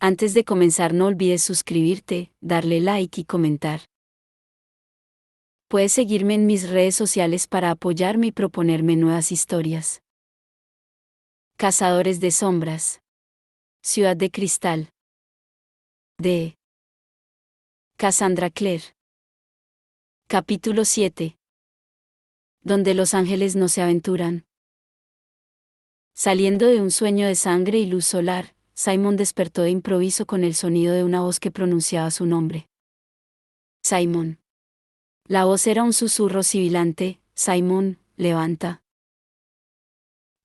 Antes de comenzar no olvides suscribirte, darle like y comentar. Puedes seguirme en mis redes sociales para apoyarme y proponerme nuevas historias. Cazadores de sombras. Ciudad de cristal. De Cassandra Clare. Capítulo 7. Donde los ángeles no se aventuran. Saliendo de un sueño de sangre y luz solar, Simon despertó de improviso con el sonido de una voz que pronunciaba su nombre. Simon. La voz era un susurro sibilante: Simon, levanta.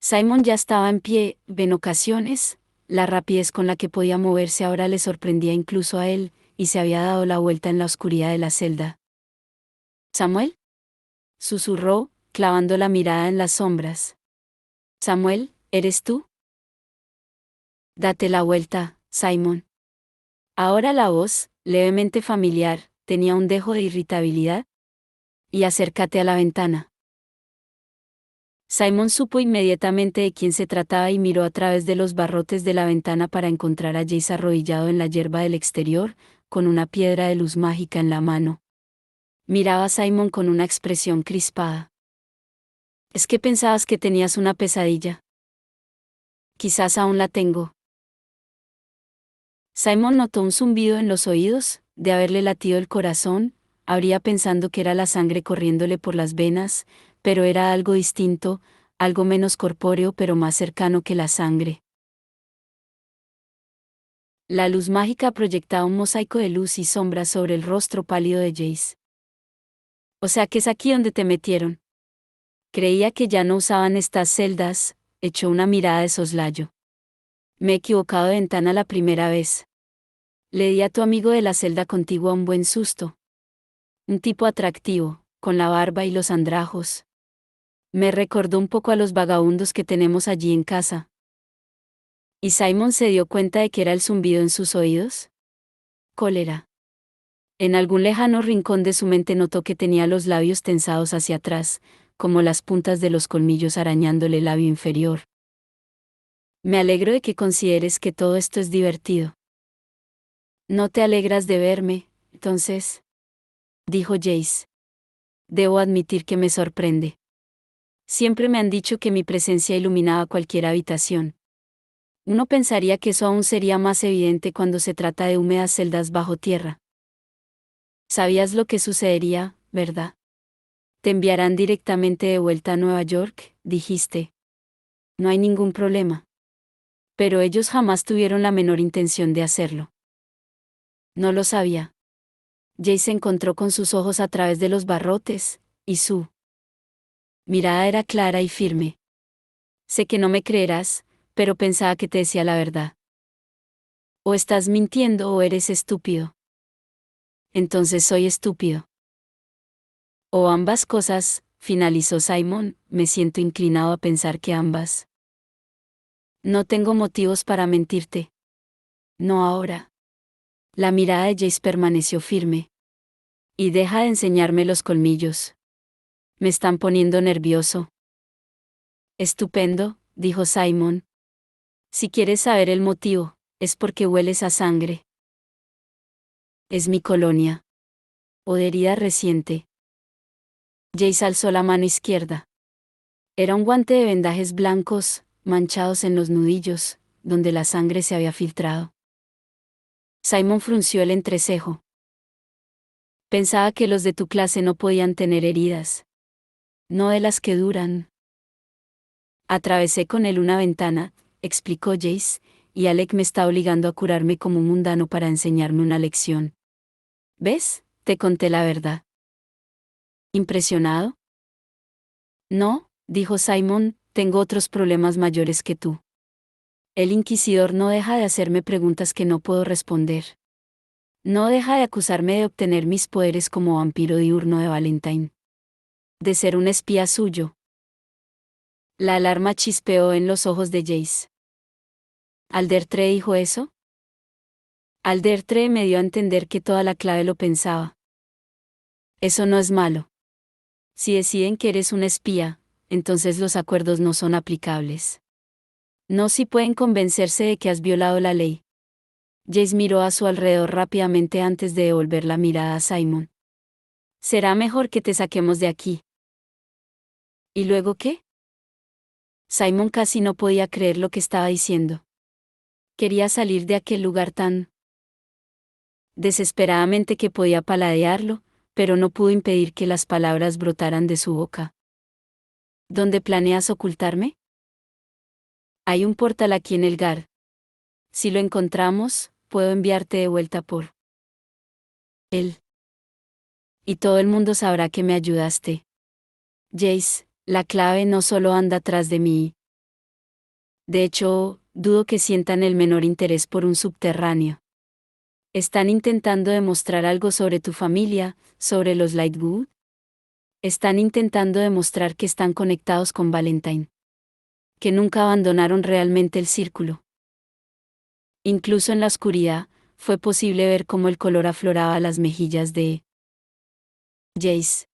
Simon ya estaba en pie. En ocasiones, la rapidez con la que podía moverse ahora le sorprendía incluso a él, y se había dado la vuelta en la oscuridad de la celda. ¿Samuel? Susurró, clavando la mirada en las sombras. Samuel, ¿eres tú? Date la vuelta, Simon. Ahora la voz, levemente familiar, tenía un dejo de irritabilidad. Y acércate a la ventana. Simon supo inmediatamente de quién se trataba y miró a través de los barrotes de la ventana para encontrar a Jace arrodillado en la hierba del exterior, con una piedra de luz mágica en la mano. Miraba a Simon con una expresión crispada. ¿Es que pensabas que tenías una pesadilla? Quizás aún la tengo. Simon notó un zumbido en los oídos. De haberle latido el corazón, habría pensando que era la sangre corriéndole por las venas, pero era algo distinto, algo menos corpóreo pero más cercano que la sangre. La luz mágica proyectaba un mosaico de luz y sombras sobre el rostro pálido de Jace. O sea que es aquí donde te metieron. Creía que ya no usaban estas celdas. Echó una mirada de soslayo. Me he equivocado de ventana la primera vez. Le di a tu amigo de la celda contigua un buen susto. Un tipo atractivo, con la barba y los andrajos. Me recordó un poco a los vagabundos que tenemos allí en casa. ¿Y Simon se dio cuenta de que era el zumbido en sus oídos? Cólera. En algún lejano rincón de su mente notó que tenía los labios tensados hacia atrás, como las puntas de los colmillos arañándole el labio inferior. Me alegro de que consideres que todo esto es divertido. ¿No te alegras de verme, entonces? Dijo Jace. Debo admitir que me sorprende. Siempre me han dicho que mi presencia iluminaba cualquier habitación. Uno pensaría que eso aún sería más evidente cuando se trata de húmedas celdas bajo tierra. Sabías lo que sucedería, ¿verdad? Te enviarán directamente de vuelta a Nueva York, dijiste. No hay ningún problema. Pero ellos jamás tuvieron la menor intención de hacerlo. No lo sabía. Jay se encontró con sus ojos a través de los barrotes, y su mirada era clara y firme. Sé que no me creerás, pero pensaba que te decía la verdad. O estás mintiendo o eres estúpido. Entonces soy estúpido. O ambas cosas, finalizó Simon. Me siento inclinado a pensar que ambas. No tengo motivos para mentirte. No ahora. La mirada de Jace permaneció firme. Y deja de enseñarme los colmillos. Me están poniendo nervioso. Estupendo, dijo Simon. Si quieres saber el motivo, es porque hueles a sangre. Es mi colonia. O de herida reciente. Jace alzó la mano izquierda. Era un guante de vendajes blancos, manchados en los nudillos, donde la sangre se había filtrado. Simon frunció el entrecejo. Pensaba que los de tu clase no podían tener heridas. No de las que duran. Atravesé con él una ventana, explicó Jace, y Alec me está obligando a curarme como un mundano para enseñarme una lección. ¿Ves? Te conté la verdad. ¿Impresionado? No, dijo Simon, tengo otros problemas mayores que tú. El inquisidor no deja de hacerme preguntas que no puedo responder. No deja de acusarme de obtener mis poderes como vampiro diurno de Valentine. De ser un espía suyo. La alarma chispeó en los ojos de Jace. ¿Aldertre dijo eso? Aldertre me dio a entender que toda la clave lo pensaba. Eso no es malo. Si deciden que eres un espía, entonces los acuerdos no son aplicables. No si pueden convencerse de que has violado la ley. Jace miró a su alrededor rápidamente antes de devolver la mirada a Simon. Será mejor que te saquemos de aquí. ¿Y luego qué? Simon casi no podía creer lo que estaba diciendo. Quería salir de aquel lugar tan desesperadamente que podía paladearlo, pero no pudo impedir que las palabras brotaran de su boca. ¿Dónde planeas ocultarme? Hay un portal aquí en el GAR. Si lo encontramos, puedo enviarte de vuelta por él. Y todo el mundo sabrá que me ayudaste. Jace, la clave no solo anda atrás de mí. De hecho, dudo que sientan el menor interés por un subterráneo. ¿Están intentando demostrar algo sobre tu familia, sobre los Lightwood? Están intentando demostrar que están conectados con Valentine. Que nunca abandonaron realmente el círculo. Incluso en la oscuridad, fue posible ver cómo el color afloraba a las mejillas de Jace.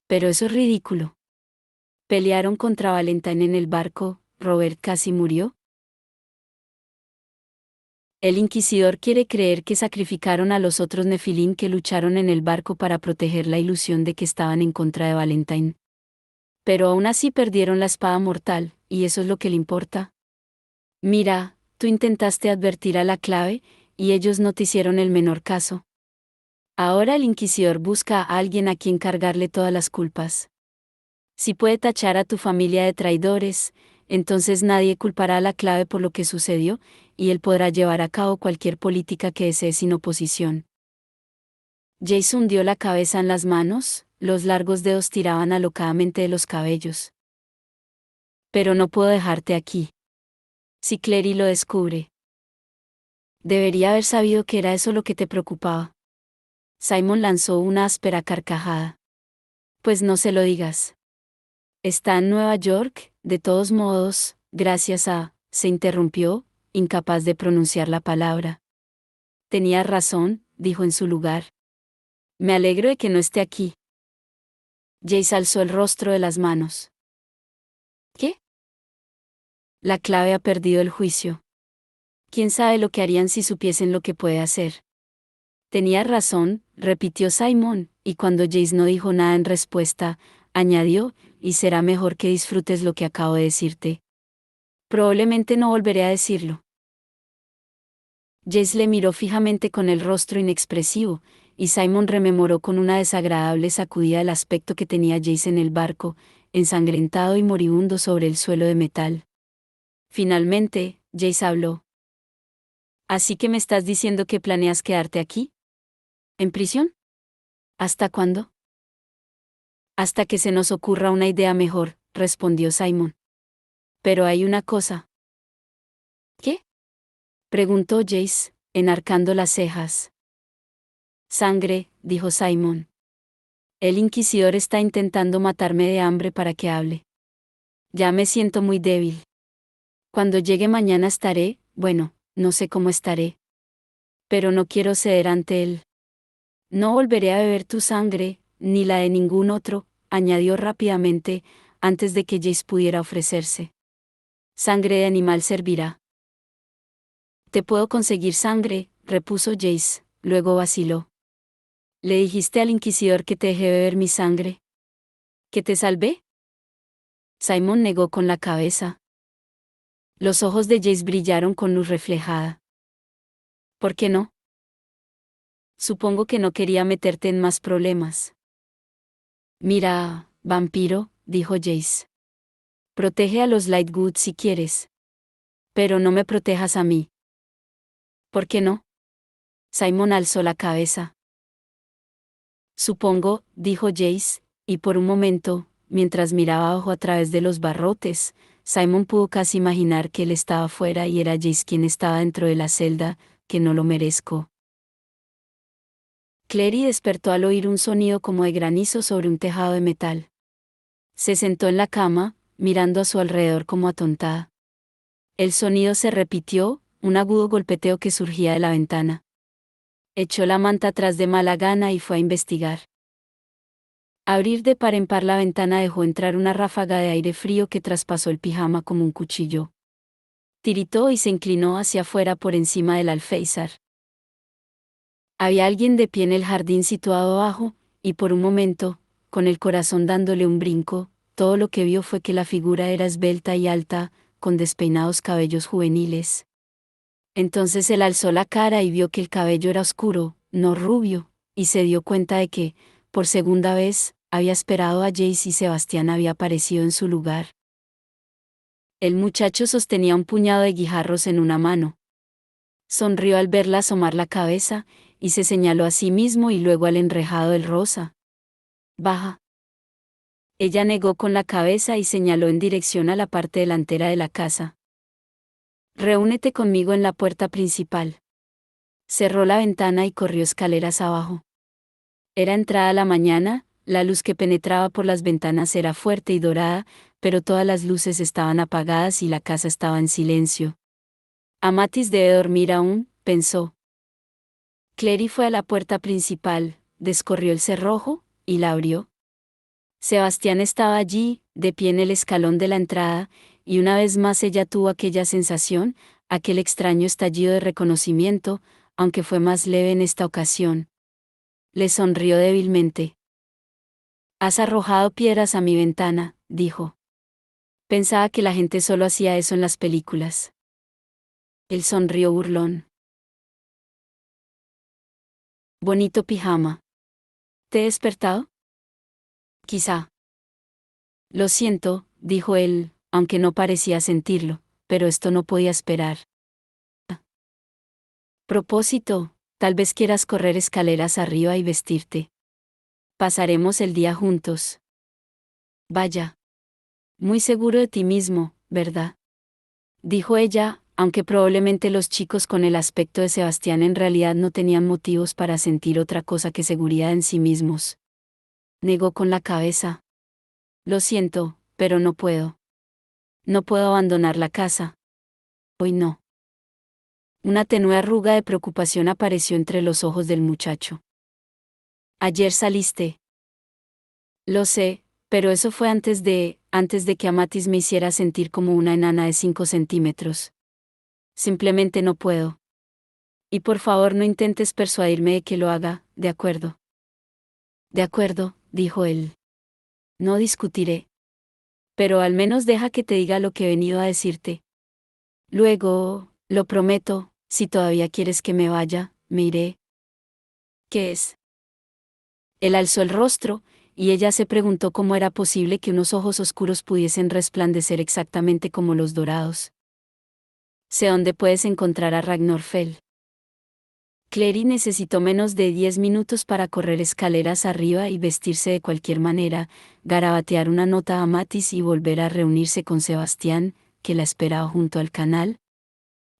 Pero eso es ridículo. Pelearon contra Valentine en el barco, Robert casi murió. El inquisidor quiere creer que sacrificaron a los otros Nefilim que lucharon en el barco para proteger la ilusión de que estaban en contra de Valentine. Pero aún así perdieron la espada mortal, y eso es lo que le importa. Mira, tú intentaste advertir a la clave, y ellos no te hicieron el menor caso. Ahora el inquisidor busca a alguien a quien cargarle todas las culpas. Si puede tachar a tu familia de traidores, entonces nadie culpará a la clave por lo que sucedió, y él podrá llevar a cabo cualquier política que desee sin oposición. Jace hundió la cabeza en las manos, los largos dedos tiraban alocadamente de los cabellos. Pero no puedo dejarte aquí. Si Clary lo descubre. Debería haber sabido que era eso lo que te preocupaba. Simon lanzó una áspera carcajada. Pues no se lo digas. Está en Nueva York, de todos modos, gracias a, se interrumpió, incapaz de pronunciar la palabra. Tenía razón, dijo en su lugar. Me alegro de que no esté aquí. Jace alzó el rostro de las manos. ¿Qué? La clave ha perdido el juicio. ¿Quién sabe lo que harían si supiesen lo que puede hacer? Tenía razón, repitió Simon, y cuando Jace no dijo nada en respuesta, añadió, y será mejor que disfrutes lo que acabo de decirte. Probablemente no volveré a decirlo. Jace le miró fijamente con el rostro inexpresivo, y Simon rememoró con una desagradable sacudida el aspecto que tenía Jace en el barco, ensangrentado y moribundo sobre el suelo de metal. Finalmente, Jace habló. ¿Así que me estás diciendo que planeas quedarte aquí? ¿En prisión? ¿Hasta cuándo? Hasta que se nos ocurra una idea mejor, respondió Simon. Pero hay una cosa. ¿Qué? Preguntó Jace, enarcando las cejas. Sangre, dijo Simon. El inquisidor está intentando matarme de hambre para que hable. Ya me siento muy débil. Cuando llegue mañana estaré, bueno, no sé cómo estaré. Pero no quiero ceder ante él. No volveré a beber tu sangre, ni la de ningún otro, añadió rápidamente, antes de que Jace pudiera ofrecerse. Sangre de animal servirá. Te puedo conseguir sangre, repuso Jace, luego vaciló. ¿Le dijiste al inquisidor que te dejé beber mi sangre? ¿Que te salvé? Simon negó con la cabeza. Los ojos de Jace brillaron con luz reflejada. ¿Por qué no? Supongo que no quería meterte en más problemas. Mira, vampiro, dijo Jace. Protege a los Lightwood si quieres. Pero no me protejas a mí. ¿Por qué no? Simon alzó la cabeza. Supongo, dijo Jace, y por un momento, mientras miraba abajo a través de los barrotes, Simon pudo casi imaginar que él estaba fuera y era Jace quien estaba dentro de la celda, que no lo merezco. Clary despertó al oír un sonido como de granizo sobre un tejado de metal. Se sentó en la cama, mirando a su alrededor como atontada. El sonido se repitió, un agudo golpeteo que surgía de la ventana. Echó la manta atrás de mala gana y fue a investigar. Abrir de par en par la ventana dejó entrar una ráfaga de aire frío que traspasó el pijama como un cuchillo. Tiritó y se inclinó hacia afuera por encima del alféizar. Había alguien de pie en el jardín situado abajo, y por un momento, con el corazón dándole un brinco, todo lo que vio fue que la figura era esbelta y alta, con despeinados cabellos juveniles. Entonces él alzó la cara y vio que el cabello era oscuro, no rubio, y se dio cuenta de que, por segunda vez, había esperado a Jace y Sebastián había aparecido en su lugar. El muchacho sostenía un puñado de guijarros en una mano. Sonrió al verla asomar la cabeza, y se señaló a sí mismo y luego al enrejado del rosa. Baja. Ella negó con la cabeza y señaló en dirección a la parte delantera de la casa. Reúnete conmigo en la puerta principal. Cerró la ventana y corrió escaleras abajo. Era entrada la mañana, la luz que penetraba por las ventanas era fuerte y dorada, pero todas las luces estaban apagadas y la casa estaba en silencio. Amatis debe dormir aún, pensó. Clary fue a la puerta principal, descorrió el cerrojo, y la abrió. Sebastián estaba allí, de pie en el escalón de la entrada, y una vez más ella tuvo aquella sensación, aquel extraño estallido de reconocimiento, aunque fue más leve en esta ocasión. Le sonrió débilmente. Has arrojado piedras a mi ventana, dijo. Pensaba que la gente solo hacía eso en las películas. Él sonrió burlón. Bonito pijama. ¿Te he despertado? Quizá. Lo siento, dijo él, aunque no parecía sentirlo, pero esto no podía esperar. Propósito, tal vez quieras correr escaleras arriba y vestirte. Pasaremos el día juntos. Vaya. Muy seguro de ti mismo, ¿verdad? Dijo ella, aunque probablemente los chicos con el aspecto de Sebastián en realidad no tenían motivos para sentir otra cosa que seguridad en sí mismos. Negó con la cabeza. Lo siento, pero no puedo. No puedo abandonar la casa. Hoy no. Una tenue arruga de preocupación apareció entre los ojos del muchacho. Ayer saliste. Lo sé, pero eso fue antes de que Amatis me hiciera sentir como una enana de 5 centímetros. Simplemente no puedo. Y por favor no intentes persuadirme de que lo haga, ¿de acuerdo? De acuerdo, dijo él. No discutiré. Pero al menos deja que te diga lo que he venido a decirte. Luego, lo prometo, si todavía quieres que me vaya, me iré. ¿Qué es? Él alzó el rostro, y ella se preguntó cómo era posible que unos ojos oscuros pudiesen resplandecer exactamente como los dorados. Sé dónde puedes encontrar a Ragnarfell. Clary necesitó menos de 10 minutos para correr escaleras arriba y vestirse de cualquier manera, garabatear una nota a Matis y volver a reunirse con Sebastián, que la esperaba junto al canal.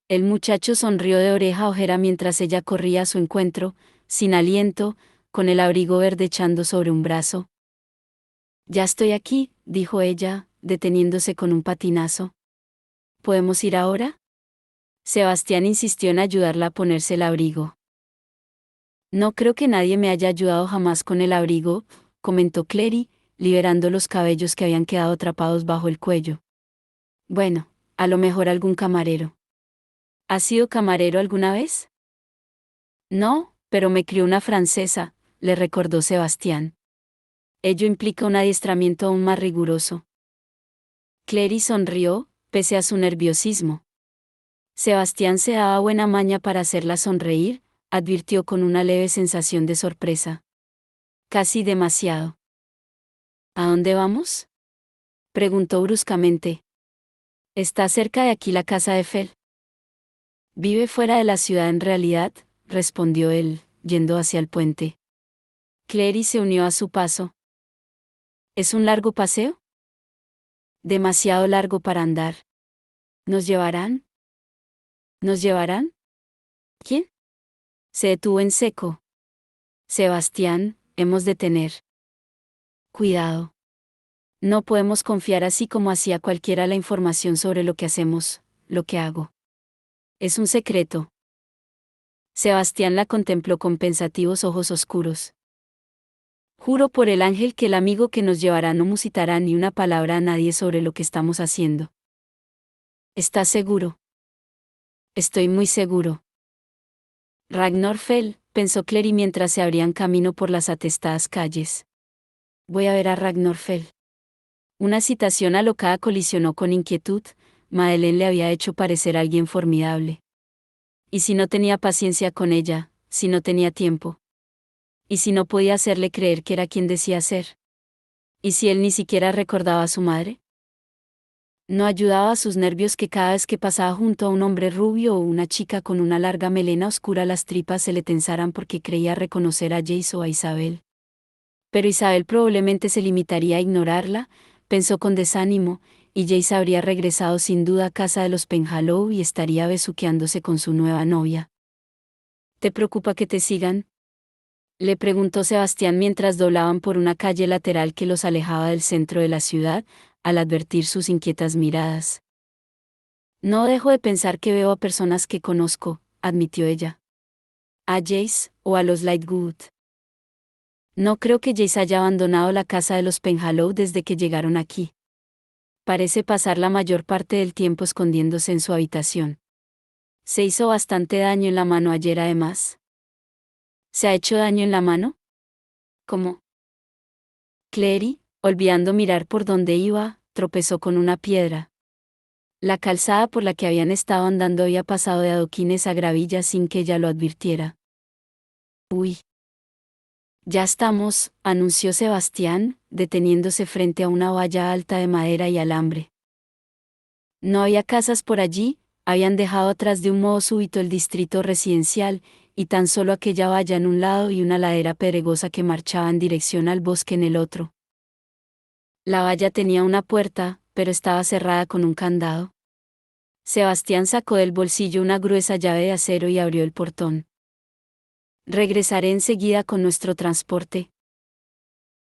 El muchacho sonrió de oreja a ojera mientras ella corría a su encuentro, sin aliento, con el abrigo verde echando sobre un brazo. Ya estoy aquí, dijo ella, deteniéndose con un patinazo. ¿Podemos ir ahora? Sebastián insistió en ayudarla a ponerse el abrigo. No creo que nadie me haya ayudado jamás con el abrigo, comentó Clary, liberando los cabellos que habían quedado atrapados bajo el cuello. Bueno, a lo mejor algún camarero. ¿Has sido camarero alguna vez? No, pero me crió una francesa, le recordó Sebastián. Ello implica un adiestramiento aún más riguroso. Clary sonrió, pese a su nerviosismo. Sebastián se daba buena maña para hacerla sonreír, advirtió con una leve sensación de sorpresa. Casi demasiado. ¿A dónde vamos? Preguntó bruscamente. Está cerca de aquí la casa de Fel. Vive fuera de la ciudad en realidad, respondió él, yendo hacia el puente. Clary se unió a su paso. ¿Es un largo paseo? Demasiado largo para andar. ¿Nos llevarán? ¿Nos llevarán? ¿Quién? Se detuvo en seco. Sebastián, hemos de tener cuidado. No podemos confiar así como hacía cualquiera la información sobre lo que hacemos, lo que hago. Es un secreto. Sebastián la contempló con pensativos ojos oscuros. Juro por el ángel que el amigo que nos llevará no musitará ni una palabra a nadie sobre lo que estamos haciendo. ¿Estás seguro? Estoy muy seguro. Ragnar Fell, pensó Clary mientras se abrían camino por las atestadas calles. Voy a ver a Ragnar Fell. Una citación alocada colisionó con inquietud. Madeleine le había hecho parecer alguien formidable. ¿Y si no tenía paciencia con ella, si no tenía tiempo? ¿Y si no podía hacerle creer que era quien decía ser? ¿Y si él ni siquiera recordaba a su madre? No ayudaba a sus nervios que cada vez que pasaba junto a un hombre rubio o una chica con una larga melena oscura las tripas se le tensaran porque creía reconocer a Jace o a Isabel. Pero Isabel probablemente se limitaría a ignorarla, pensó con desánimo, y Jace habría regresado sin duda a casa de los Penhallow y estaría besuqueándose con su nueva novia. ¿Te preocupa que te sigan?, le preguntó Sebastián mientras doblaban por una calle lateral que los alejaba del centro de la ciudad, al advertir sus inquietas miradas. No dejo de pensar que veo a personas que conozco, admitió ella. ¿A Jace, o a los Lightwood? No creo que Jace haya abandonado la casa de los Penhallow desde que llegaron aquí. Parece pasar la mayor parte del tiempo escondiéndose en su habitación. Se hizo bastante daño en la mano ayer además. ¿Se ha hecho daño en la mano? ¿Cómo? Clary, olvidando mirar por dónde iba, tropezó con una piedra. La calzada por la que habían estado andando había pasado de adoquines a gravilla sin que ella lo advirtiera. Uy. Ya estamos, anunció Sebastián, deteniéndose frente a una valla alta de madera y alambre. No había casas por allí, habían dejado atrás de un modo súbito el distrito residencial, y tan solo aquella valla en un lado y una ladera pedregosa que marchaba en dirección al bosque en el otro. La valla tenía una puerta, pero estaba cerrada con un candado. Sebastián sacó del bolsillo una gruesa llave de acero y abrió el portón. Regresaré enseguida con nuestro transporte.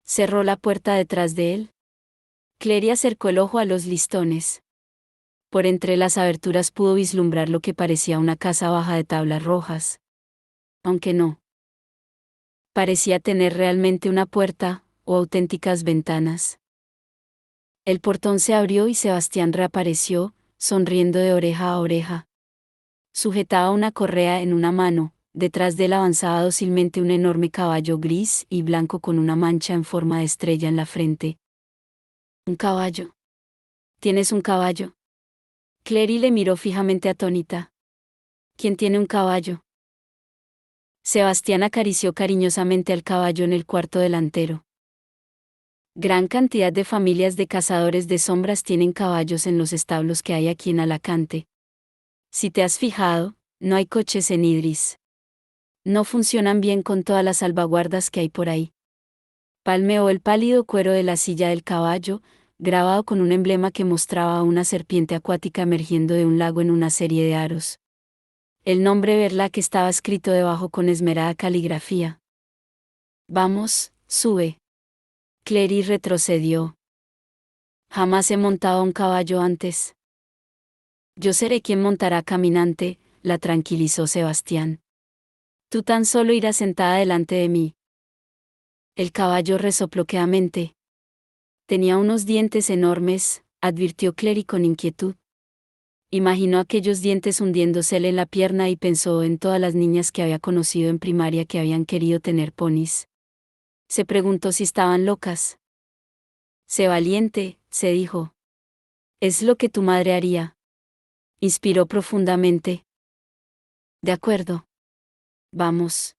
Cerró la puerta detrás de él. Clary acercó el ojo a los listones. Por entre las aberturas pudo vislumbrar lo que parecía una casa baja de tablas rojas. Aunque no parecía tener realmente una puerta, o auténticas ventanas. El portón se abrió y Sebastián reapareció, sonriendo de oreja a oreja. Sujetaba una correa en una mano, detrás de él avanzaba dócilmente un enorme caballo gris y blanco con una mancha en forma de estrella en la frente. ¿Un caballo? ¿Tienes un caballo? Clary le miró fijamente atónita. ¿Quién tiene un caballo? Sebastián acarició cariñosamente al caballo en el cuarto delantero. Gran cantidad de familias de cazadores de sombras tienen caballos en los establos que hay aquí en Alacante. Si te has fijado, no hay coches en Idris. No funcionan bien con todas las salvaguardas que hay por ahí. Palmeó el pálido cuero de la silla del caballo, grabado con un emblema que mostraba a una serpiente acuática emergiendo de un lago en una serie de aros. El nombre Verlac estaba escrito debajo con esmerada caligrafía. Vamos, sube. Clary retrocedió. Jamás he montado a un caballo antes. Yo seré quien montará a Caminante, la tranquilizó Sebastián. Tú tan solo irás sentada delante de mí. El caballo resopló quedamente. Tenía unos dientes enormes, advirtió Clary con inquietud. Imaginó aquellos dientes hundiéndosele en la pierna y pensó en todas las niñas que había conocido en primaria que habían querido tener ponis. Se preguntó si estaban locas. Sé valiente, se dijo. Es lo que tu madre haría. Inspiró profundamente. De acuerdo. Vamos.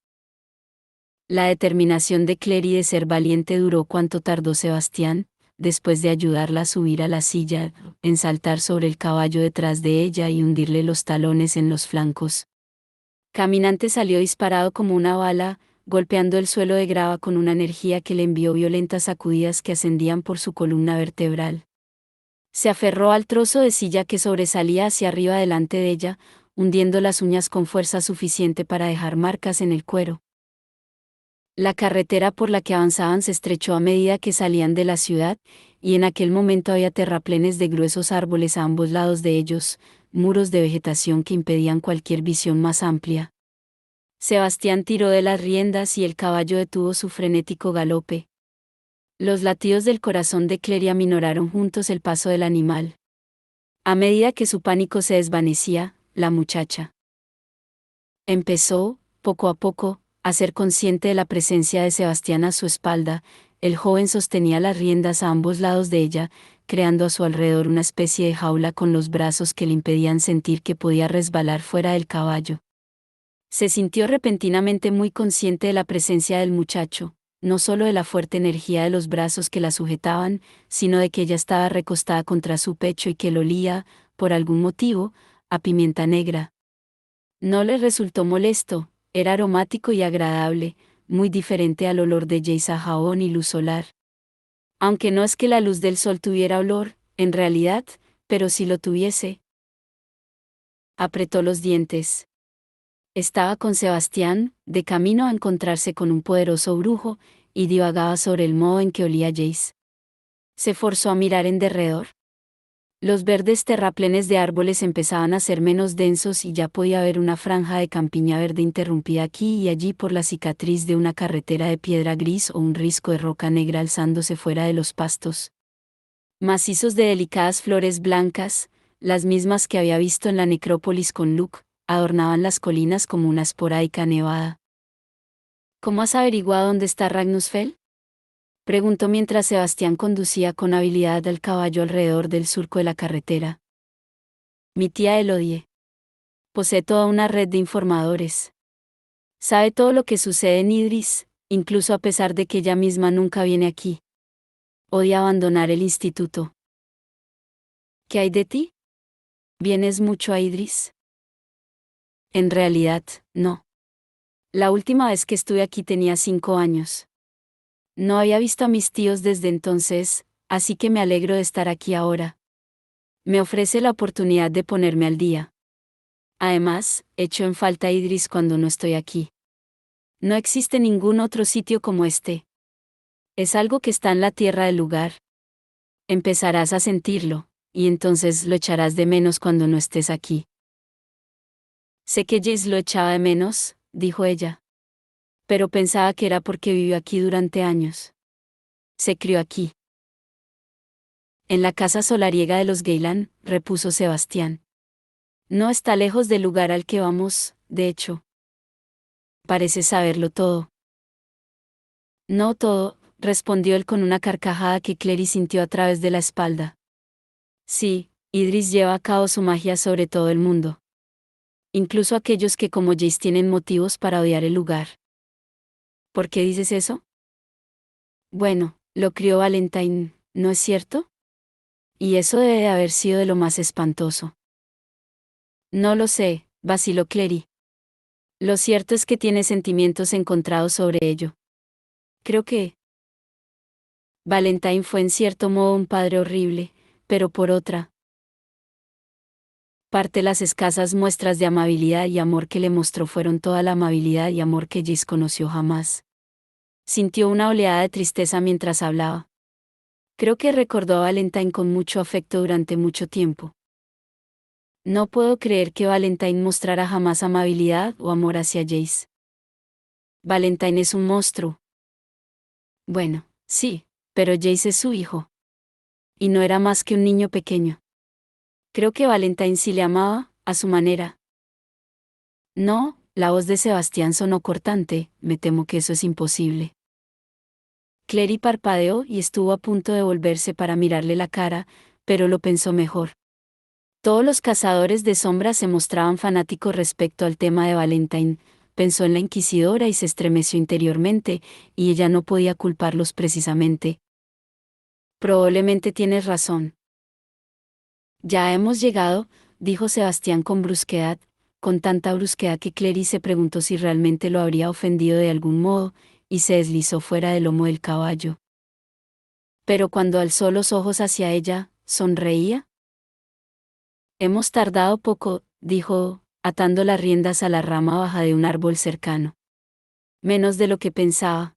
La determinación de Clary de ser valiente duró cuanto tardó Sebastián, después de ayudarla a subir a la silla, en saltar sobre el caballo detrás de ella y hundirle los talones en los flancos. Caminante salió disparado como una bala, golpeando el suelo de grava con una energía que le envió violentas sacudidas que ascendían por su columna vertebral. Se aferró al trozo de silla que sobresalía hacia arriba delante de ella, hundiendo las uñas con fuerza suficiente para dejar marcas en el cuero. La carretera por la que avanzaban se estrechó a medida que salían de la ciudad, y en aquel momento había terraplenes de gruesos árboles a ambos lados de ellos, muros de vegetación que impedían cualquier visión más amplia. Sebastián tiró de las riendas y el caballo detuvo su frenético galope. Los latidos del corazón de Clary aminoraron juntos el paso del animal. A medida que su pánico se desvanecía, la muchacha. Empezó, poco a poco, a ser consciente de la presencia de Sebastián a su espalda. El joven sostenía las riendas a ambos lados de ella, creando a su alrededor una especie de jaula con los brazos que le impedían sentir que podía resbalar fuera del caballo. Se sintió repentinamente muy consciente de la presencia del muchacho, no solo de la fuerte energía de los brazos que la sujetaban, sino de que ella estaba recostada contra su pecho y que lo olía, por algún motivo, a pimienta negra. No le resultó molesto, era aromático y agradable, muy diferente al olor de Jace a jabón y luz solar. Aunque no es que la luz del sol tuviera olor, en realidad, pero si lo tuviese. Apretó los dientes. Estaba con Sebastián, de camino a encontrarse con un poderoso brujo, y divagaba sobre el modo en que olía Jace. Se forzó a mirar en derredor. Los verdes terraplenes de árboles empezaban a ser menos densos y ya podía ver una franja de campiña verde interrumpida aquí y allí por la cicatriz de una carretera de piedra gris o un risco de roca negra alzándose fuera de los pastos. Macizos de delicadas flores blancas, las mismas que había visto en la necrópolis con Luke, adornaban las colinas como una esporádica nevada. ¿Cómo has averiguado dónde está Ragnusfell? Preguntó mientras Sebastián conducía con habilidad al caballo alrededor del surco de la carretera. Mi tía Elodie. Posee toda una red de informadores. Sabe todo lo que sucede en Idris, incluso a pesar de que ella misma nunca viene aquí. Odia abandonar el instituto. ¿Qué hay de ti? ¿Vienes mucho a Idris? En realidad, no. La última vez que estuve aquí tenía 5 años. No había visto a mis tíos desde entonces, así que me alegro de estar aquí ahora. Me ofrece la oportunidad de ponerme al día. Además, echo en falta a Idris cuando no estoy aquí. No existe ningún otro sitio como este. Es algo que está en la tierra del lugar. Empezarás a sentirlo, y entonces lo echarás de menos cuando no estés aquí. Sé que Jace lo echaba de menos, dijo ella. Pero pensaba que era porque vivió aquí durante años. Se crió aquí. En la casa solariega de los Geylan, repuso Sebastián. No está lejos del lugar al que vamos, de hecho. Parece saberlo todo. No todo, respondió él con una carcajada que Clary sintió a través de la espalda. Sí, Idris lleva a cabo su magia sobre todo el mundo. Incluso aquellos que como Jace tienen motivos para odiar el lugar. ¿Por qué dices eso? Bueno, lo crió Valentine, ¿no es cierto? Y eso debe de haber sido de lo más espantoso. No lo sé, vaciló Clary. Lo cierto es que tiene sentimientos encontrados sobre ello. Creo que Valentine fue en cierto modo un padre horrible, pero por otra parte las escasas muestras de amabilidad y amor que le mostró fueron toda la amabilidad y amor que Jace conoció jamás. Sintió una oleada de tristeza mientras hablaba. Creo que recordó a Valentine con mucho afecto durante mucho tiempo. No puedo creer que Valentine mostrara jamás amabilidad o amor hacia Jace. Valentine es un monstruo. Bueno, sí, pero Jace es su hijo. Y no era más que un niño pequeño. Creo que Valentine sí le amaba, a su manera. No, la voz de Sebastián sonó cortante, me temo que eso es imposible. Clary parpadeó y estuvo a punto de volverse para mirarle la cara, pero lo pensó mejor. Todos los cazadores de sombras se mostraban fanáticos respecto al tema de Valentine, pensó en la inquisidora y se estremeció interiormente, y ella no podía culparlos precisamente. Probablemente tienes razón. Ya hemos llegado, dijo Sebastián con brusquedad, con tanta brusquedad que Clary se preguntó si realmente lo habría ofendido de algún modo, y se deslizó fuera del lomo del caballo. Pero cuando alzó los ojos hacia ella, sonreía. Hemos tardado poco, dijo, atando las riendas a la rama baja de un árbol cercano. Menos de lo que pensaba.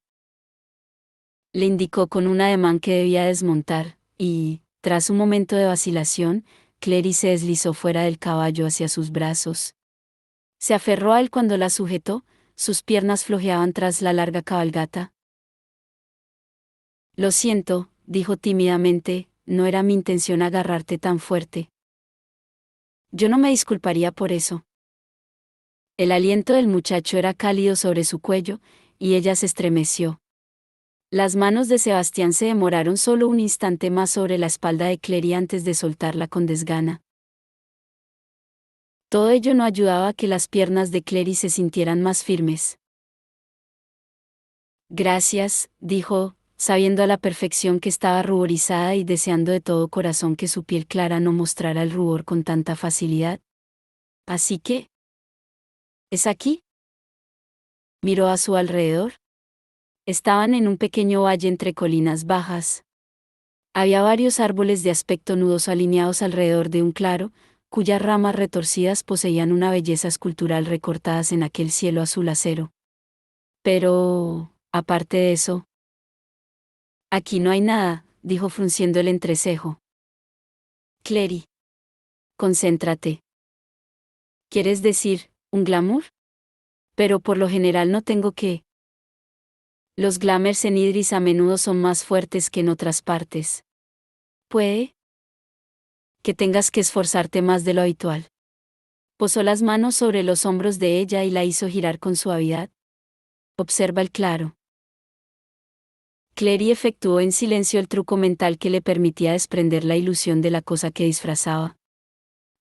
Le indicó con un ademán que debía desmontar, y, tras un momento de vacilación, Clary se deslizó fuera del caballo hacia sus brazos. Se aferró a él cuando la sujetó, sus piernas flojeaban tras la larga cabalgata. Lo siento, dijo tímidamente, no era mi intención agarrarte tan fuerte. Yo no me disculparía por eso. El aliento del muchacho era cálido sobre su cuello, y ella se estremeció. Las manos de Sebastián se demoraron solo un instante más sobre la espalda de Clary antes de soltarla con desgana. Todo ello no ayudaba a que las piernas de Clary se sintieran más firmes. Gracias, dijo, sabiendo a la perfección que estaba ruborizada y deseando de todo corazón que su piel clara no mostrara el rubor con tanta facilidad. Así que... ¿Es aquí? Miró a su alrededor. Estaban en un pequeño valle entre colinas bajas. Había varios árboles de aspecto nudoso alineados alrededor de un claro, cuyas ramas retorcidas poseían una belleza escultural recortadas en aquel cielo azul acero. Pero, aparte de eso, aquí no hay nada, dijo frunciendo el entrecejo. Clary. Concéntrate. ¿Quieres decir, un glamour? Pero por lo general no tengo que. Los glamours en Idris a menudo son más fuertes que en otras partes. Puede que tengas que esforzarte más de lo habitual. Posó las manos sobre los hombros de ella y la hizo girar con suavidad. Observa el claro. Clary efectuó en silencio el truco mental que le permitía desprender la ilusión de la cosa que disfrazaba.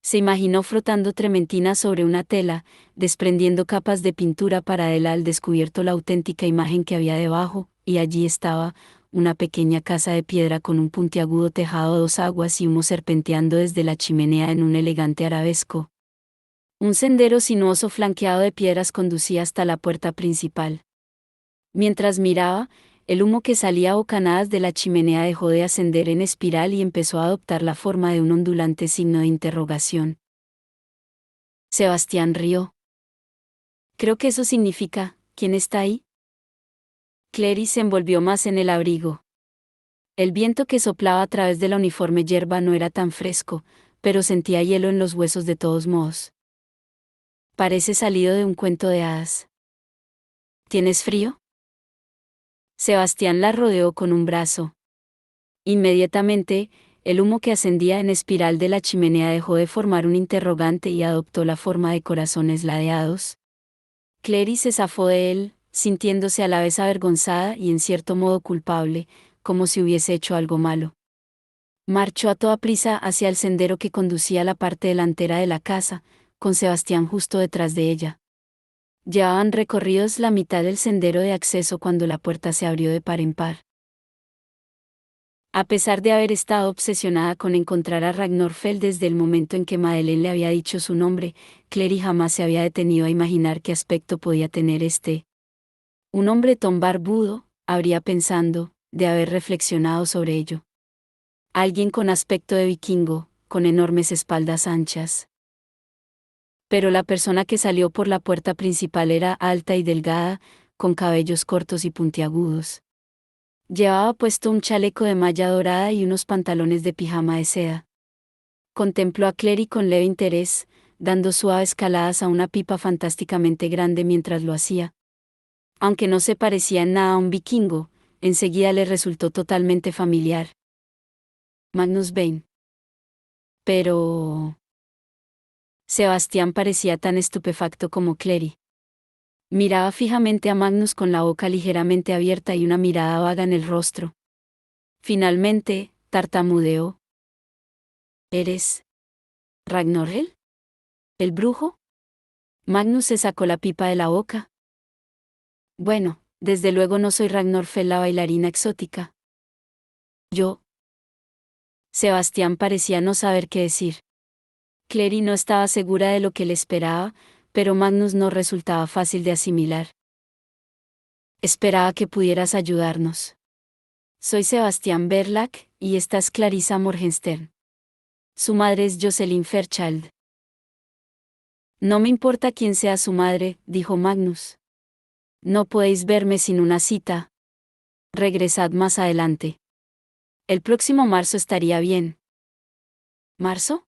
Se imaginó frotando trementina sobre una tela, desprendiendo capas de pintura para él al descubierto la auténtica imagen que había debajo, y allí estaba, una pequeña casa de piedra con un puntiagudo tejado a dos aguas y humo serpenteando desde la chimenea en un elegante arabesco. Un sendero sinuoso flanqueado de piedras conducía hasta la puerta principal. Mientras miraba, el humo que salía a bocanadas de la chimenea dejó de ascender en espiral y empezó a adoptar la forma de un ondulante signo de interrogación. Sebastián rió. Creo que eso significa, ¿quién está ahí? Clary se envolvió más en el abrigo. El viento que soplaba a través de la uniforme yerba no era tan fresco, pero sentía hielo en los huesos de todos modos. Parece salido de un cuento de hadas. ¿Tienes frío? Sebastián la rodeó con un brazo. Inmediatamente, el humo que ascendía en espiral de la chimenea dejó de formar un interrogante y adoptó la forma de corazones ladeados. Clary se zafó de él, sintiéndose a la vez avergonzada y en cierto modo culpable, como si hubiese hecho algo malo. Marchó a toda prisa hacia el sendero que conducía a la parte delantera de la casa, con Sebastián justo detrás de ella. Llevaban recorridos la mitad del sendero de acceso cuando la puerta se abrió de par en par. A pesar de haber estado obsesionada con encontrar a Ragnarfell desde el momento en que Madeleine le había dicho su nombre, Clary jamás se había detenido a imaginar qué aspecto podía tener este. Un hombretón barbudo, habría pensando, de haber reflexionado sobre ello. Alguien con aspecto de vikingo, con enormes espaldas anchas. Pero la persona que salió por la puerta principal era alta y delgada, con cabellos cortos y puntiagudos. Llevaba puesto un chaleco de malla dorada y unos pantalones de pijama de seda. Contempló a Clary con leve interés, dando suaves caladas a una pipa fantásticamente grande mientras lo hacía. Aunque no se parecía en nada a un vikingo, enseguida le resultó totalmente familiar. Magnus Bane. Pero... Sebastián parecía tan estupefacto como Clary. Miraba fijamente a Magnus con la boca ligeramente abierta y una mirada vaga en el rostro. Finalmente, tartamudeó. ¿Eres Ragnarel? ¿El brujo? Magnus se sacó la pipa de la boca. Bueno, desde luego no soy Ragnarfell la bailarina exótica. Yo. Sebastián parecía no saber qué decir. Clary no estaba segura de lo que le esperaba, pero Magnus no resultaba fácil de asimilar. Esperaba que pudieras ayudarnos. Soy Sebastián Berlac, y esta es Clarissa Morgenstern. Su madre es Jocelyn Fairchild. No me importa quién sea su madre, dijo Magnus. No podéis verme sin una cita. Regresad más adelante. El próximo marzo estaría bien. ¿Marzo?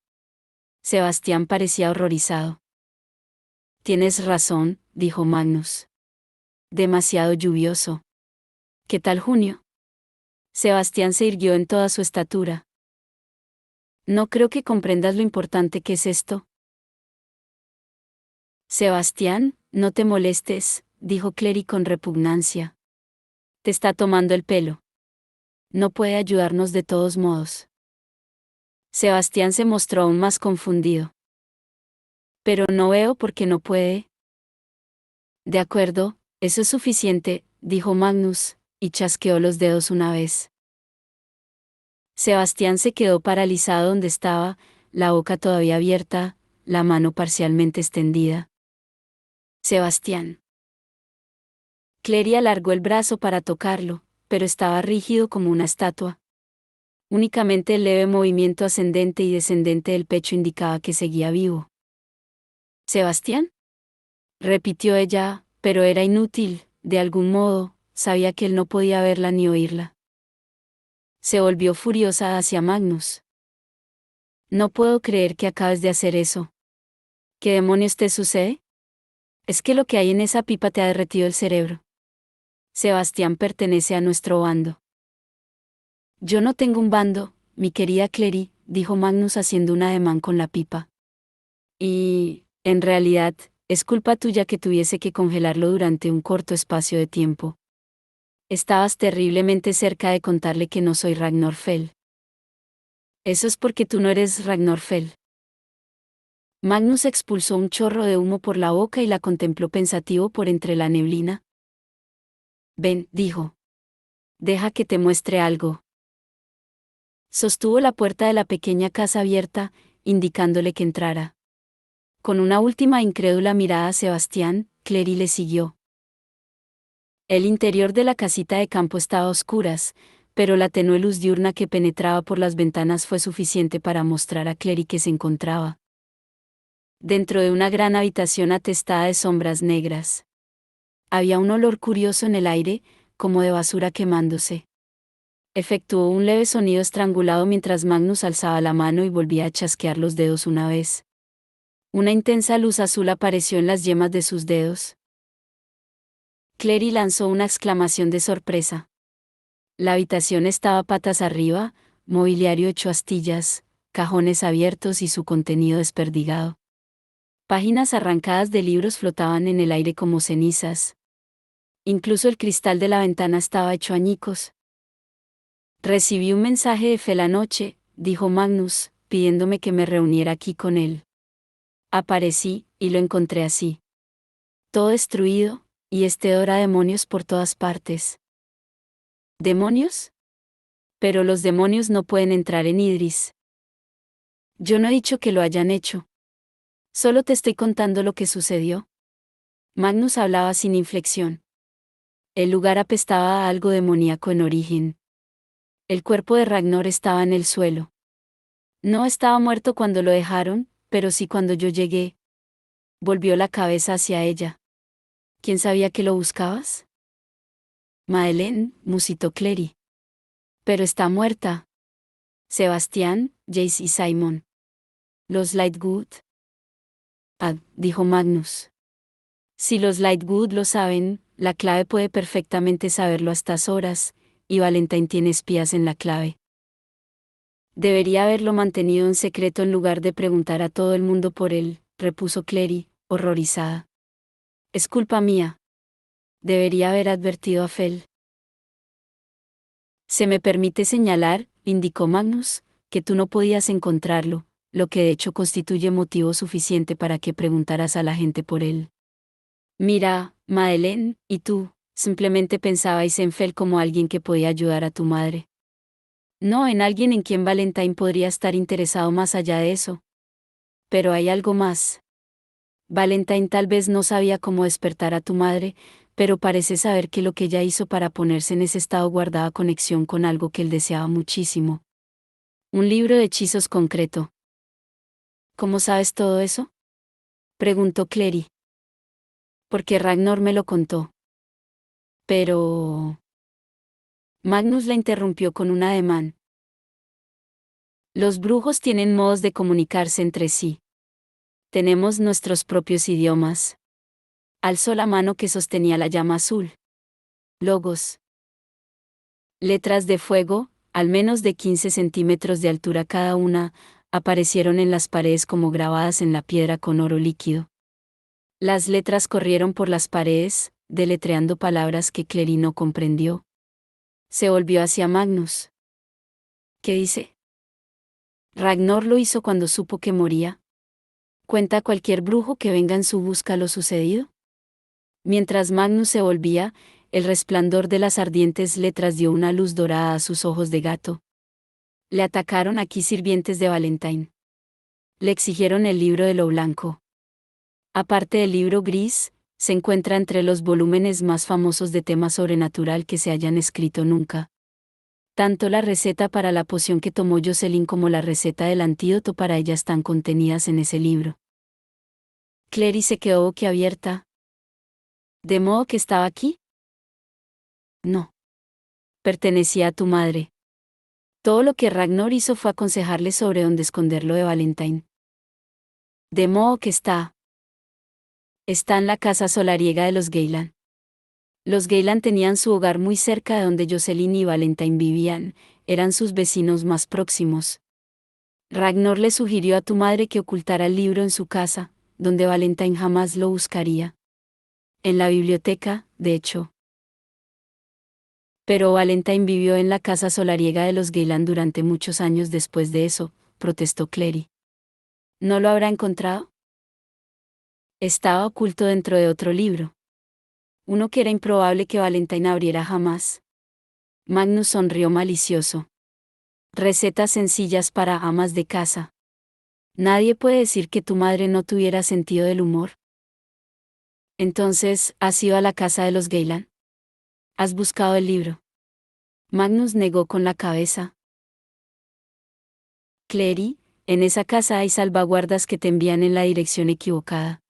Sebastián parecía horrorizado. Tienes razón, dijo Magnus. Demasiado lluvioso. ¿Qué tal junio? Sebastián se irguió en toda su estatura. No creo que comprendas lo importante que es esto, Sebastián, no te molestes, dijo Clary con repugnancia. Te está tomando el pelo. No puede ayudarnos de todos modos. Sebastián se mostró aún más confundido. Pero no veo por qué no puede. De acuerdo, eso es suficiente, dijo Magnus, y chasqueó los dedos una vez. Sebastián se quedó paralizado donde estaba, la boca todavía abierta, la mano parcialmente extendida. Sebastián. Clary alargó el brazo para tocarlo, pero estaba rígido como una estatua. Únicamente el leve movimiento ascendente y descendente del pecho indicaba que seguía vivo. ¿Sebastián? Repitió ella, pero era inútil, de algún modo, sabía que él no podía verla ni oírla. Se volvió furiosa hacia Magnus. No puedo creer que acabes de hacer eso. ¿Qué demonios te sucede? Es que lo que hay en esa pipa te ha derretido el cerebro. Sebastián pertenece a nuestro bando. Yo no tengo un bando, mi querida Clary, dijo Magnus haciendo un ademán con la pipa. Y, en realidad, es culpa tuya que tuviese que congelarlo durante un corto espacio de tiempo. Estabas terriblemente cerca de contarle que no soy Ragnar Fell. Eso es porque tú no eres Ragnar Fell. Magnus expulsó un chorro de humo por la boca y la contempló pensativo por entre la neblina. Ven, dijo. Deja que te muestre algo. Sostuvo la puerta de la pequeña casa abierta, indicándole que entrara. Con una última incrédula mirada a Sebastián, Clary le siguió. El interior de la casita de campo estaba a oscuras, pero la tenue luz diurna que penetraba por las ventanas fue suficiente para mostrar a Clary que se encontraba dentro de una gran habitación atestada de sombras negras. Había un olor curioso en el aire, como de basura quemándose. Efectuó un leve sonido estrangulado mientras Magnus alzaba la mano y volvía a chasquear los dedos una vez. Una intensa luz azul apareció en las yemas de sus dedos. Clary lanzó una exclamación de sorpresa. La habitación estaba patas arriba, mobiliario hecho astillas, cajones abiertos y su contenido desperdigado. Páginas arrancadas de libros flotaban en el aire como cenizas. Incluso el cristal de la ventana estaba hecho añicos. Recibí un mensaje de Fel anoche, dijo Magnus, pidiéndome que me reuniera aquí con él. Aparecí, y lo encontré así. Todo destruido, y este hedor a demonios por todas partes. ¿Demonios? Pero los demonios no pueden entrar en Idris. Yo no he dicho que lo hayan hecho. Solo te estoy contando lo que sucedió. Magnus hablaba sin inflexión. El lugar apestaba a algo demoníaco en origen. El cuerpo de Ragnar estaba en el suelo. No estaba muerto cuando lo dejaron, pero sí cuando yo llegué. Volvió la cabeza hacia ella. ¿Quién sabía que lo buscabas? Madeleine, musitó Clary. Pero está muerta. Sebastián, Jace y Simon. Los Lightwood. Ah, dijo Magnus. Si los Lightwood lo saben, la clave puede perfectamente saberlo a estas horas, y Valentine tiene espías en la clave. Debería haberlo mantenido en secreto en lugar de preguntar a todo el mundo por él, repuso Clary, horrorizada. Es culpa mía. Debería haber advertido a Fel. Se me permite señalar, indicó Magnus, que tú no podías encontrarlo, lo que de hecho constituye motivo suficiente para que preguntaras a la gente por él. Mira, Madeleine, y tú, simplemente pensabais en Fel como alguien que podía ayudar a tu madre. No en alguien en quien Valentine podría estar interesado más allá de eso. Pero hay algo más. Valentine tal vez no sabía cómo despertar a tu madre, pero parece saber que lo que ella hizo para ponerse en ese estado guardaba conexión con algo que él deseaba muchísimo. Un libro de hechizos concreto. ¿Cómo sabes todo eso? Preguntó Clary. Porque Ragnar me lo contó. Pero... Magnus la interrumpió con un ademán. Los brujos tienen modos de comunicarse entre sí. Tenemos nuestros propios idiomas. Alzó la mano que sostenía la llama azul. Logos. Letras de fuego, al menos de 15 centímetros de altura cada una, aparecieron en las paredes como grabadas en la piedra con oro líquido. Las letras corrieron por las paredes, deletreando palabras que Clary no comprendió. Se volvió hacia Magnus. ¿Qué dice? Ragnar lo hizo cuando supo que moría. ¿Cuenta cualquier brujo que venga en su busca lo sucedido? Mientras Magnus se volvía, el resplandor de las ardientes letras dio una luz dorada a sus ojos de gato. Le atacaron aquí sirvientes de Valentine. Le exigieron el libro de lo blanco. Aparte del libro gris, se encuentra entre los volúmenes más famosos de tema sobrenatural que se hayan escrito nunca. Tanto la receta para la poción que tomó Jocelyn como la receta del antídoto para ella están contenidas en ese libro. Clary se quedó boquiabierta. ¿De modo que estaba aquí? No. Pertenecía a tu madre. Todo lo que Ragnar hizo fue aconsejarle sobre dónde esconderlo de Valentine. De modo que está en la casa solariega de los Geylan. Los Geylan tenían su hogar muy cerca de donde Jocelyn y Valentine vivían, eran sus vecinos más próximos. Ragnar le sugirió a tu madre que ocultara el libro en su casa, donde Valentine jamás lo buscaría. En la biblioteca, de hecho. Pero Valentine vivió en la casa solariega de los Geylan durante muchos años después de eso, protestó Clary. ¿No lo habrá encontrado? Estaba oculto dentro de otro libro. Uno que era improbable que Valentine abriera jamás. Magnus sonrió malicioso. Recetas sencillas para amas de casa. Nadie puede decir que tu madre no tuviera sentido del humor. Entonces, ¿has ido a la casa de los Geylan? ¿Has buscado el libro? Magnus negó con la cabeza. Clary, en esa casa hay salvaguardas que te envían en la dirección equivocada.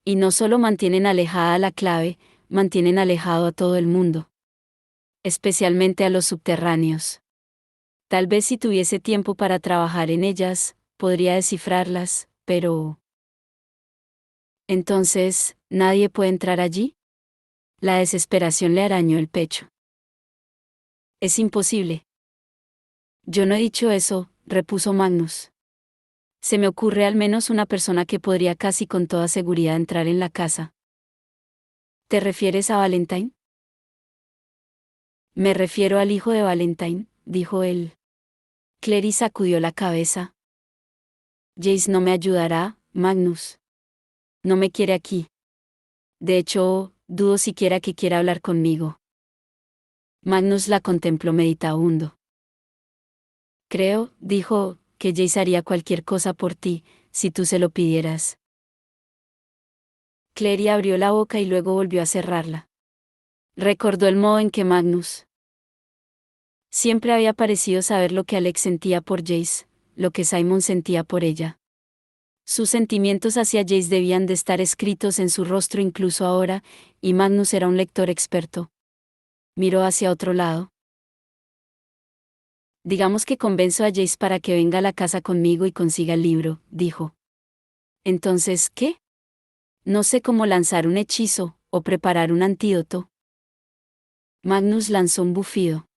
Y no solo mantienen alejada la clave, mantienen alejado a todo el mundo. Especialmente a los subterráneos. Tal vez si tuviese tiempo para trabajar en ellas, podría descifrarlas, pero... Entonces, ¿nadie puede entrar allí? La desesperación le arañó el pecho. Es imposible. Yo no he dicho eso, repuso Magnus. Se me ocurre al menos una persona que podría casi con toda seguridad entrar en la casa. ¿Te refieres a Valentine? Me refiero al hijo de Valentine, dijo él. Clary sacudió la cabeza. Jace no me ayudará, Magnus. No me quiere aquí. De hecho, dudo siquiera que quiera hablar conmigo. Magnus la contempló meditabundo. Creo, dijo, que Jace haría cualquier cosa por ti, si tú se lo pidieras. Clary abrió la boca y luego volvió a cerrarla. Recordó el modo en que Magnus siempre había parecido saber lo que Alex sentía por Jace, lo que Simon sentía por ella. Sus sentimientos hacia Jace debían de estar escritos en su rostro incluso ahora, y Magnus era un lector experto. Miró hacia otro lado. Digamos que convenzo a Jace para que venga a la casa conmigo y consiga el libro, dijo. Entonces, ¿qué? No sé cómo lanzar un hechizo, o preparar un antídoto. Magnus lanzó un bufido.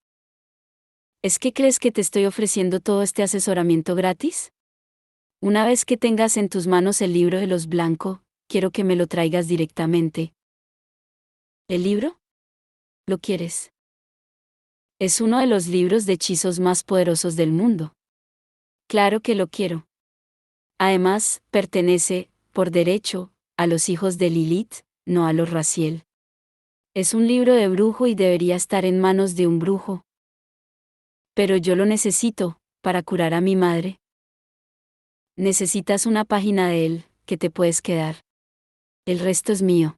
¿Es que crees que te estoy ofreciendo todo este asesoramiento gratis? Una vez que tengas en tus manos el libro de los Blanco, quiero que me lo traigas directamente. ¿El libro? ¿Lo quieres? Es uno de los libros de hechizos más poderosos del mundo. Claro que lo quiero. Además, pertenece, por derecho, a los hijos de Lilith, no a los Raziel. Es un libro de brujo y debería estar en manos de un brujo. Pero yo lo necesito, para curar a mi madre. Necesitas una página de él, que te puedes quedar. El resto es mío.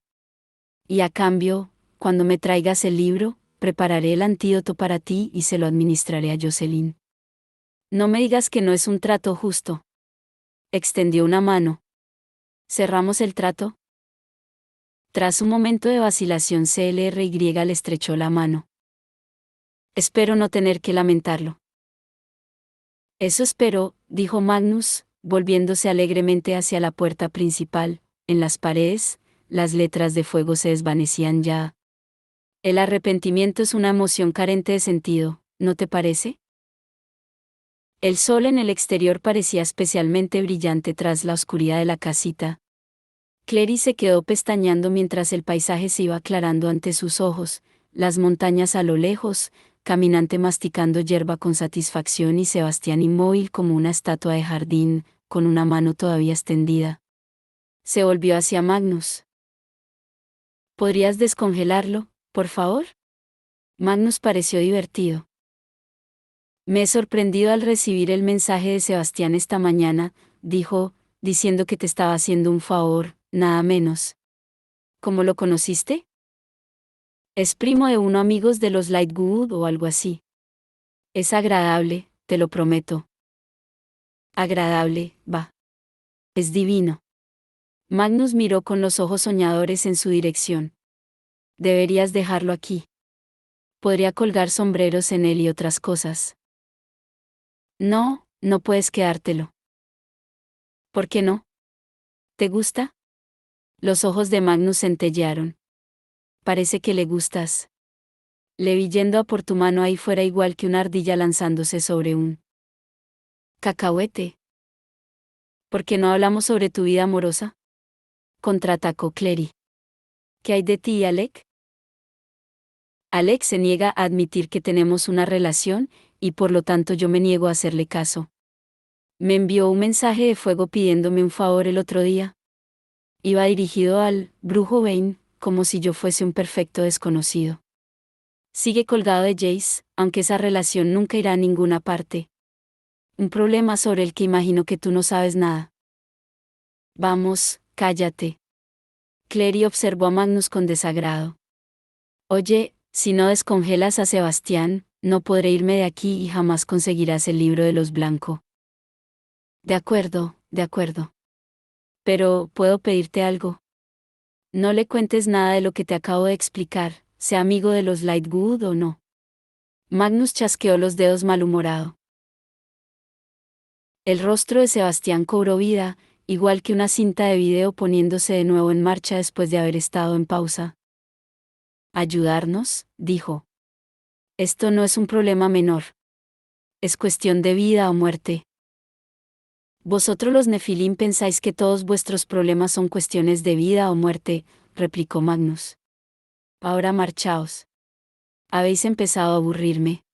Y a cambio, cuando me traigas el libro, prepararé el antídoto para ti y se lo administraré a Jocelyn. No me digas que no es un trato justo. Extendió una mano. ¿Cerramos el trato? Tras un momento de vacilación CLRY le estrechó la mano. Espero no tener que lamentarlo. Eso espero, dijo Magnus, volviéndose alegremente hacia la puerta principal. En las paredes, las letras de fuego se desvanecían ya. El arrepentimiento es una emoción carente de sentido, ¿no te parece? El sol en el exterior parecía especialmente brillante tras la oscuridad de la casita. Clary se quedó pestañeando mientras el paisaje se iba aclarando ante sus ojos, las montañas a lo lejos, Caminante masticando hierba con satisfacción y Sebastián inmóvil como una estatua de jardín, con una mano todavía extendida. Se volvió hacia Magnus. ¿Podrías descongelarlo, por favor? Magnus pareció divertido. Me he sorprendido al recibir el mensaje de Sebastián esta mañana, dijo, diciendo que te estaba haciendo un favor, nada menos. ¿Cómo lo conociste? Es primo de uno amigos de los Lightwood o algo así. Es agradable, te lo prometo. Agradable, va. Es divino. Magnus miró con los ojos soñadores en su dirección. Deberías dejarlo aquí. Podría colgar sombreros en él y otras cosas. No, no puedes quedártelo. ¿Por qué no? ¿Te gusta? Los ojos de Magnus centellearon. Parece que le gustas. Le vi yendo a por tu mano ahí fuera igual que una ardilla lanzándose sobre un cacahuete. ¿Por qué no hablamos sobre tu vida amorosa? Contraatacó Clary. ¿Qué hay de ti y Alec? Alec se niega a admitir que tenemos una relación, y por lo tanto yo me niego a hacerle caso. Me envió un mensaje de fuego pidiéndome un favor el otro día. Iba dirigido al brujo Bane, como si yo fuese un perfecto desconocido. Sigue colgado de Jace, aunque esa relación nunca irá a ninguna parte. Un problema sobre el que imagino que tú no sabes nada. Vamos, cállate. Clary observó a Magnus con desagrado. Oye, si no descongelas a Sebastián, no podré irme de aquí y jamás conseguirás el libro de los Blanco. De acuerdo, de acuerdo. Pero, ¿puedo pedirte algo? No le cuentes nada de lo que te acabo de explicar, sea amigo de los Lightwood o no. Magnus chasqueó los dedos malhumorado. El rostro de Sebastián cobró vida, igual que una cinta de video poniéndose de nuevo en marcha después de haber estado en pausa. ¿Ayudarnos?, dijo. Esto no es un problema menor. Es cuestión de vida o muerte. Vosotros los Nefilim pensáis que todos vuestros problemas son cuestiones de vida o muerte, replicó Magnus. Ahora marchaos. Habéis empezado a aburrirme.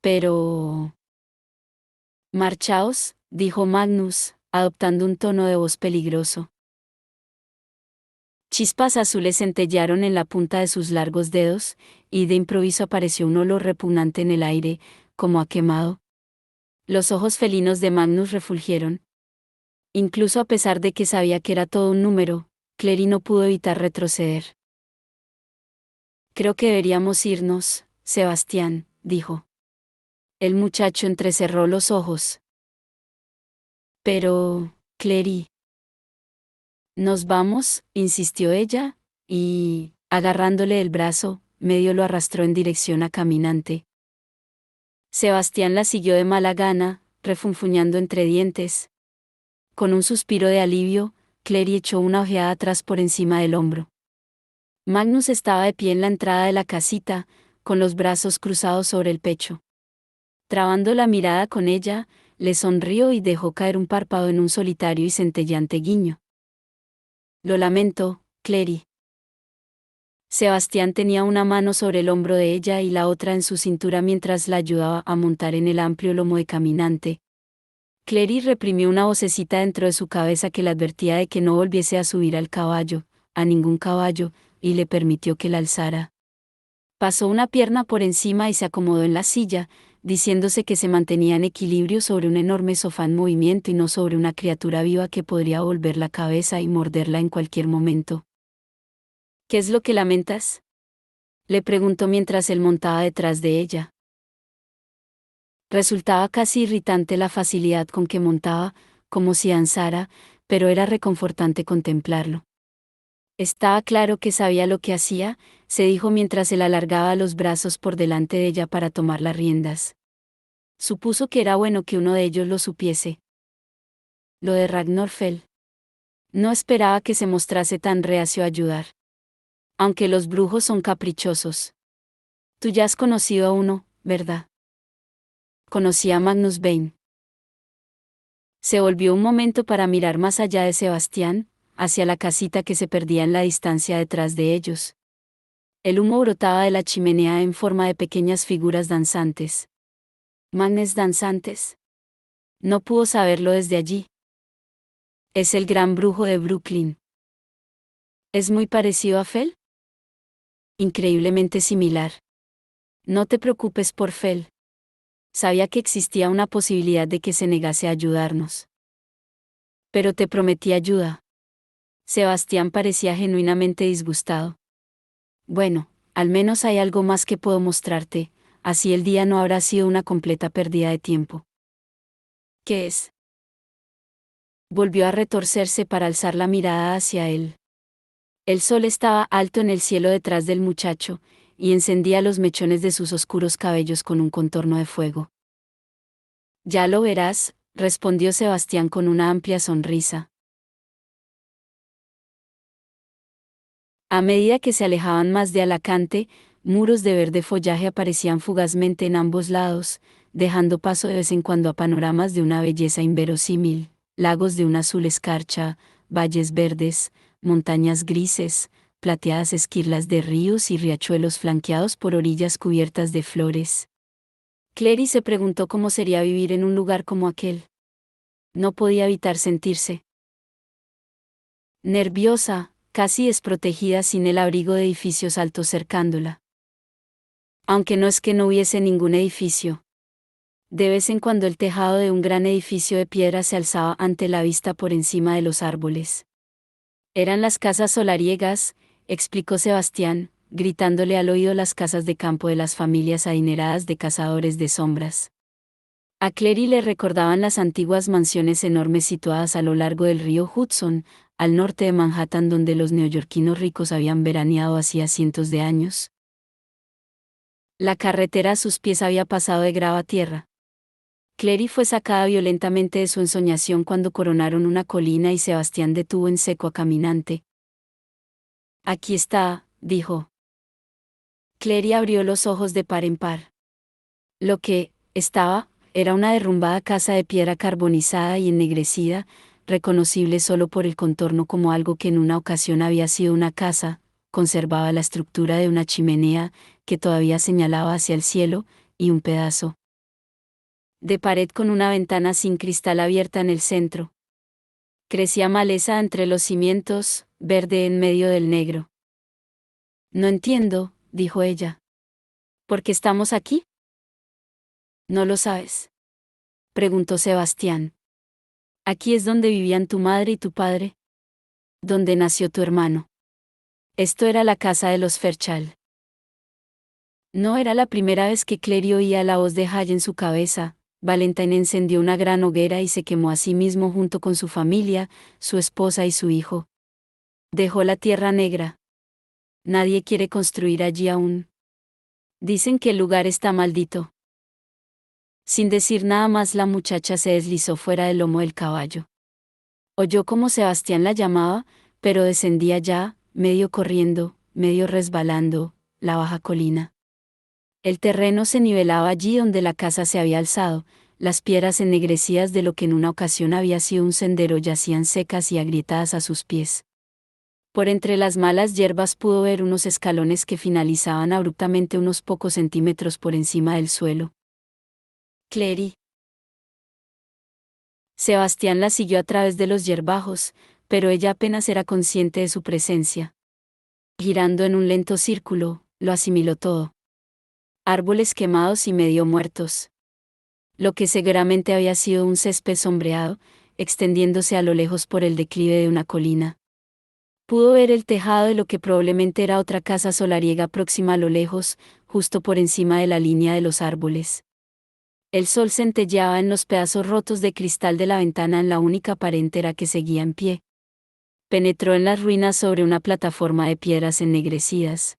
Pero... Marchaos, dijo Magnus, adoptando un tono de voz peligroso. Chispas azules centellaron en la punta de sus largos dedos, y de improviso apareció un olor repugnante en el aire, como a quemado. Los ojos felinos de Magnus refulgieron. Incluso a pesar de que sabía que era todo un número, Clary no pudo evitar retroceder. Creo que deberíamos irnos, Sebastián, dijo. El muchacho entrecerró los ojos. Pero, Clary. Nos vamos, insistió ella, y, agarrándole el brazo, medio lo arrastró en dirección a Caminante. Sebastián la siguió de mala gana, refunfuñando entre dientes. Con un suspiro de alivio, Clary echó una ojeada atrás por encima del hombro. Magnus estaba de pie en la entrada de la casita, con los brazos cruzados sobre el pecho. Trabando la mirada con ella, le sonrió y dejó caer un párpado en un solitario y centelleante guiño. Lo lamento, Clary. Sebastián tenía una mano sobre el hombro de ella y la otra en su cintura mientras la ayudaba a montar en el amplio lomo de Caminante. Clary reprimió una vocecita dentro de su cabeza que le advertía de que no volviese a subir al caballo, a ningún caballo, y le permitió que la alzara. Pasó una pierna por encima y se acomodó en la silla, diciéndose que se mantenía en equilibrio sobre un enorme sofá en movimiento y no sobre una criatura viva que podría volver la cabeza y morderla en cualquier momento. ¿Qué es lo que lamentas?, le preguntó mientras él montaba detrás de ella. Resultaba casi irritante la facilidad con que montaba, como si danzara, pero era reconfortante contemplarlo. Estaba claro que sabía lo que hacía, se dijo mientras él alargaba los brazos por delante de ella para tomar las riendas. Supuso que era bueno que uno de ellos lo supiese. Lo de Ragnarfell. No esperaba que se mostrase tan reacio a ayudar. Aunque los brujos son caprichosos. Tú ya has conocido a uno, ¿verdad? Conocí a Magnus Bane. Se volvió un momento para mirar más allá de Sebastián, hacia la casita que se perdía en la distancia detrás de ellos. El humo brotaba de la chimenea en forma de pequeñas figuras danzantes. ¿Manes danzantes? No pudo saberlo desde allí. Es el gran brujo de Brooklyn. ¿Es muy parecido a Fel? Increíblemente similar. No te preocupes por Fel. Sabía que existía una posibilidad de que se negase a ayudarnos. Pero te prometí ayuda. Sebastián parecía genuinamente disgustado. Bueno, al menos hay algo más que puedo mostrarte, así el día no habrá sido una completa pérdida de tiempo. ¿Qué es? Volvió a retorcerse para alzar la mirada hacia él. El sol estaba alto en el cielo detrás del muchacho, y encendía los mechones de sus oscuros cabellos con un contorno de fuego. Ya lo verás, respondió Sebastián con una amplia sonrisa. A medida que se alejaban más de Alacante, muros de verde follaje aparecían fugazmente en ambos lados, dejando paso de vez en cuando a panoramas de una belleza inverosímil, lagos de un azul escarcha, valles verdes, montañas grises, plateadas esquirlas de ríos y riachuelos flanqueados por orillas cubiertas de flores. Clary se preguntó cómo sería vivir en un lugar como aquel. No podía evitar sentirse nerviosa, casi desprotegida sin el abrigo de edificios altos cercándola. Aunque no es que no hubiese ningún edificio. De vez en cuando el tejado de un gran edificio de piedra se alzaba ante la vista por encima de los árboles. Eran las casas solariegas, explicó Sebastián, gritándole al oído las casas de campo de las familias adineradas de cazadores de sombras. A Clary le recordaban las antiguas mansiones enormes situadas a lo largo del río Hudson, al norte de Manhattan donde los neoyorquinos ricos habían veraneado hacía cientos de años. La carretera a sus pies había pasado de grava a tierra. Clary fue sacada violentamente de su ensoñación cuando coronaron una colina y Sebastián detuvo en seco a caminante. Aquí está, dijo. Clary abrió los ojos de par en par. Lo que estaba era una derrumbada casa de piedra carbonizada y ennegrecida, reconocible solo por el contorno como algo que en una ocasión había sido una casa, conservaba la estructura de una chimenea, que todavía señalaba hacia el cielo, y un pedazo de pared con una ventana sin cristal abierta en el centro. Crecía maleza entre los cimientos, verde en medio del negro. No entiendo, dijo ella. ¿Por qué estamos aquí? ¿No lo sabes?, preguntó Sebastián. Aquí es donde vivían tu madre y tu padre. Donde nació tu hermano. Esto era la casa de los Fairchild. No era la primera vez que Clary oía la voz de Hall en su cabeza. Valentine encendió una gran hoguera y se quemó a sí mismo junto con su familia, su esposa y su hijo. Dejó la tierra negra. Nadie quiere construir allí aún. Dicen que el lugar está maldito. Sin decir nada más, la muchacha se deslizó fuera del lomo del caballo. Oyó como Sebastián la llamaba, pero descendía ya, medio corriendo, medio resbalando, la baja colina. El terreno se nivelaba allí donde la casa se había alzado, las piedras ennegrecidas de lo que en una ocasión había sido un sendero yacían secas y agrietadas a sus pies. Por entre las malas hierbas pudo ver unos escalones que finalizaban abruptamente unos pocos centímetros por encima del suelo. Clary. Sebastián la siguió a través de los hierbajos, pero ella apenas era consciente de su presencia. Girando en un lento círculo, lo asimiló todo. Árboles quemados y medio muertos. Lo que seguramente había sido un césped sombreado, extendiéndose a lo lejos por el declive de una colina. Pudo ver el tejado de lo que probablemente era otra casa solariega próxima a lo lejos, justo por encima de la línea de los árboles. El sol centelleaba en los pedazos rotos de cristal de la ventana en la única pared entera que seguía en pie. Penetró en las ruinas sobre una plataforma de piedras ennegrecidas.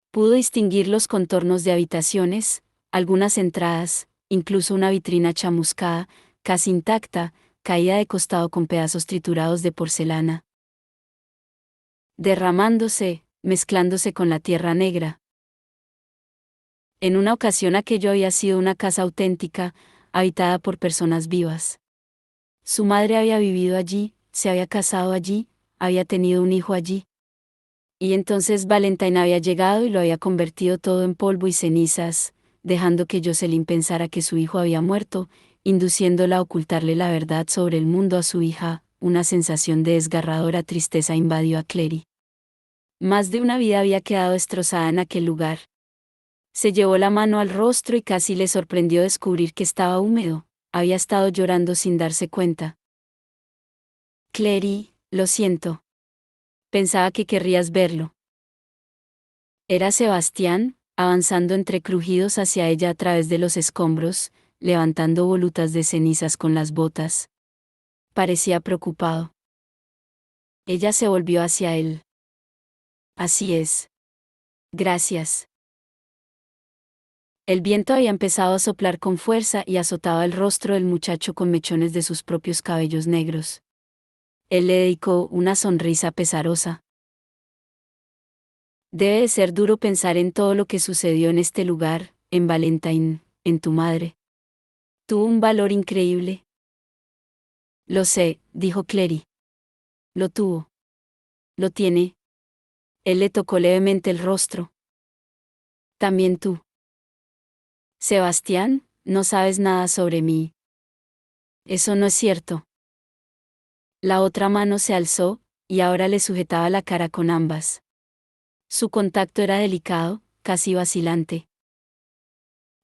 Pudo distinguir los contornos de habitaciones, algunas entradas, incluso una vitrina chamuscada, casi intacta, caída de costado con pedazos triturados de porcelana, derramándose, mezclándose con la tierra negra. En una ocasión aquello había sido una casa auténtica, habitada por personas vivas. Su madre había vivido allí, se había casado allí, había tenido un hijo allí. Y entonces Valentine había llegado y lo había convertido todo en polvo y cenizas, dejando que Jocelyn pensara que su hijo había muerto, induciéndola a ocultarle la verdad sobre el mundo a su hija. Una sensación de desgarradora tristeza invadió a Clary. Más de una vida había quedado destrozada en aquel lugar. Se llevó la mano al rostro y casi le sorprendió descubrir que estaba húmedo. Había estado llorando sin darse cuenta. Clary, lo siento. Pensaba que querrías verlo. Era Sebastián, avanzando entre crujidos hacia ella a través de los escombros, levantando volutas de cenizas con las botas. Parecía preocupado. Ella se volvió hacia él. Así es. Gracias. El viento había empezado a soplar con fuerza y azotaba el rostro del muchacho con mechones de sus propios cabellos negros. Él le dedicó una sonrisa pesarosa. Debe de ser duro pensar en todo lo que sucedió en este lugar, en Valentine, en tu madre. Tuvo un valor increíble. Lo sé, dijo Clary. Lo tuvo. Lo tiene. Él le tocó levemente el rostro. También tú. Sebastián, no sabes nada sobre mí. Eso no es cierto. La otra mano se alzó, y ahora le sujetaba la cara con ambas. Su contacto era delicado, casi vacilante.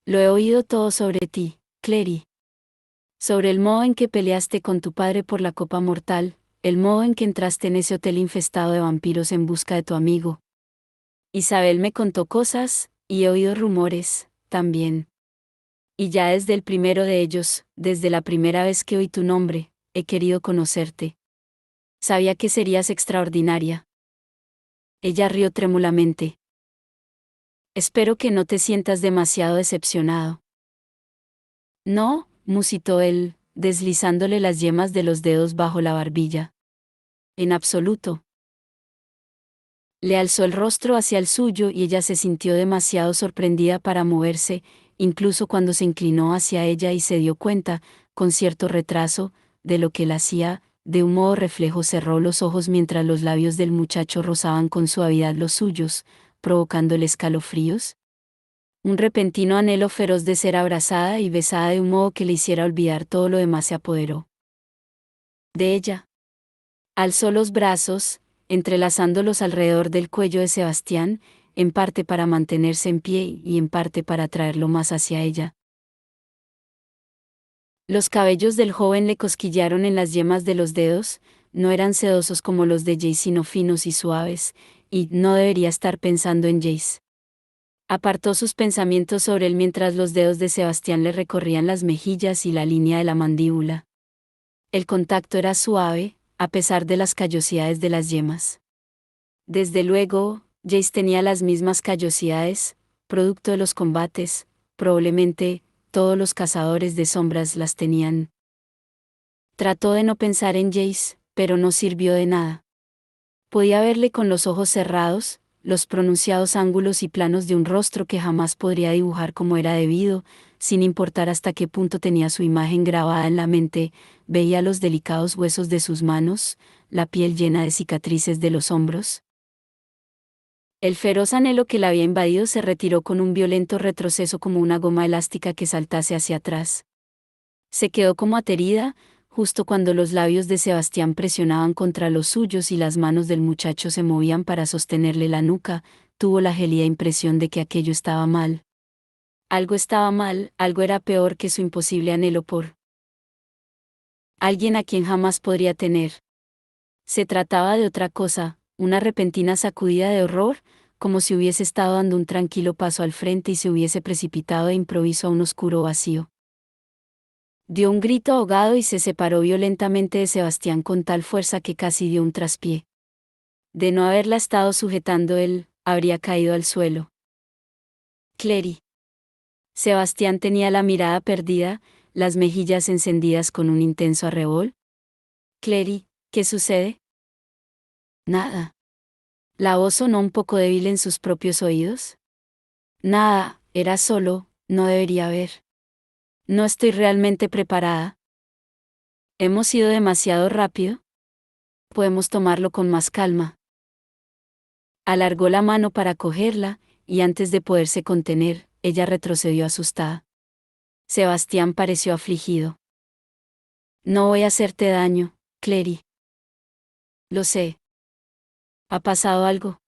Lo he oído todo sobre ti, Clary. Sobre el modo en que peleaste con tu padre por la copa mortal, el modo en que entraste en ese hotel infestado de vampiros en busca de tu amigo. Isabel me contó cosas, y he oído rumores, también. Y ya desde el primero de ellos, desde la primera vez que oí tu nombre, he querido conocerte. Sabía que serías extraordinaria. Ella rió trémulamente. Espero que no te sientas demasiado decepcionado. No, musitó él, deslizándole las yemas de los dedos bajo la barbilla. En absoluto. Le alzó el rostro hacia el suyo y ella se sintió demasiado sorprendida para moverse, incluso cuando se inclinó hacia ella y se dio cuenta, con cierto retraso, de lo que él hacía. De un modo reflejo cerró los ojos mientras los labios del muchacho rozaban con suavidad los suyos, provocándole escalofríos. Un repentino anhelo feroz de ser abrazada y besada de un modo que le hiciera olvidar todo lo demás se apoderó de ella. Alzó los brazos, entrelazándolos alrededor del cuello de Sebastián, en parte para mantenerse en pie y en parte para traerlo más hacia ella. Los cabellos del joven le cosquillaron en las yemas de los dedos, no eran sedosos como los de Jace sino finos y suaves, y no debería estar pensando en Jace. Apartó sus pensamientos sobre él mientras los dedos de Sebastián le recorrían las mejillas y la línea de la mandíbula. El contacto era suave, a pesar de las callosidades de las yemas. Desde luego, Jace tenía las mismas callosidades, producto de los combates, probablemente, todos los cazadores de sombras las tenían. Trató de no pensar en Jace, pero no sirvió de nada. Podía verle con los ojos cerrados, los pronunciados ángulos y planos de un rostro que jamás podría dibujar como era debido, sin importar hasta qué punto tenía su imagen grabada en la mente, veía los delicados huesos de sus manos, la piel llena de cicatrices de los hombros. El feroz anhelo que la había invadido se retiró con un violento retroceso como una goma elástica que saltase hacia atrás. Se quedó como aterida, justo cuando los labios de Sebastián presionaban contra los suyos y las manos del muchacho se movían para sostenerle la nuca, tuvo la gélida impresión de que aquello estaba mal. Algo estaba mal, algo era peor que su imposible anhelo por alguien a quien jamás podría tener. Se trataba de otra cosa, una repentina sacudida de horror, como si hubiese estado dando un tranquilo paso al frente y se hubiese precipitado de improviso a un oscuro vacío. Dio un grito ahogado y se separó violentamente de Sebastián con tal fuerza que casi dio un traspié. De no haberla estado sujetando él, habría caído al suelo. Clary. Sebastián tenía la mirada perdida, las mejillas encendidas con un intenso arrebol. Clary, ¿qué sucede? Nada. ¿La voz sonó un poco débil en sus propios oídos? Nada, era solo, no debería haber. No estoy realmente preparada. ¿Hemos ido demasiado rápido? Podemos tomarlo con más calma. Alargó la mano para cogerla, y antes de poderse contener, ella retrocedió asustada. Sebastián pareció afligido. No voy a hacerte daño, Clary. Lo sé. ¿Ha pasado algo?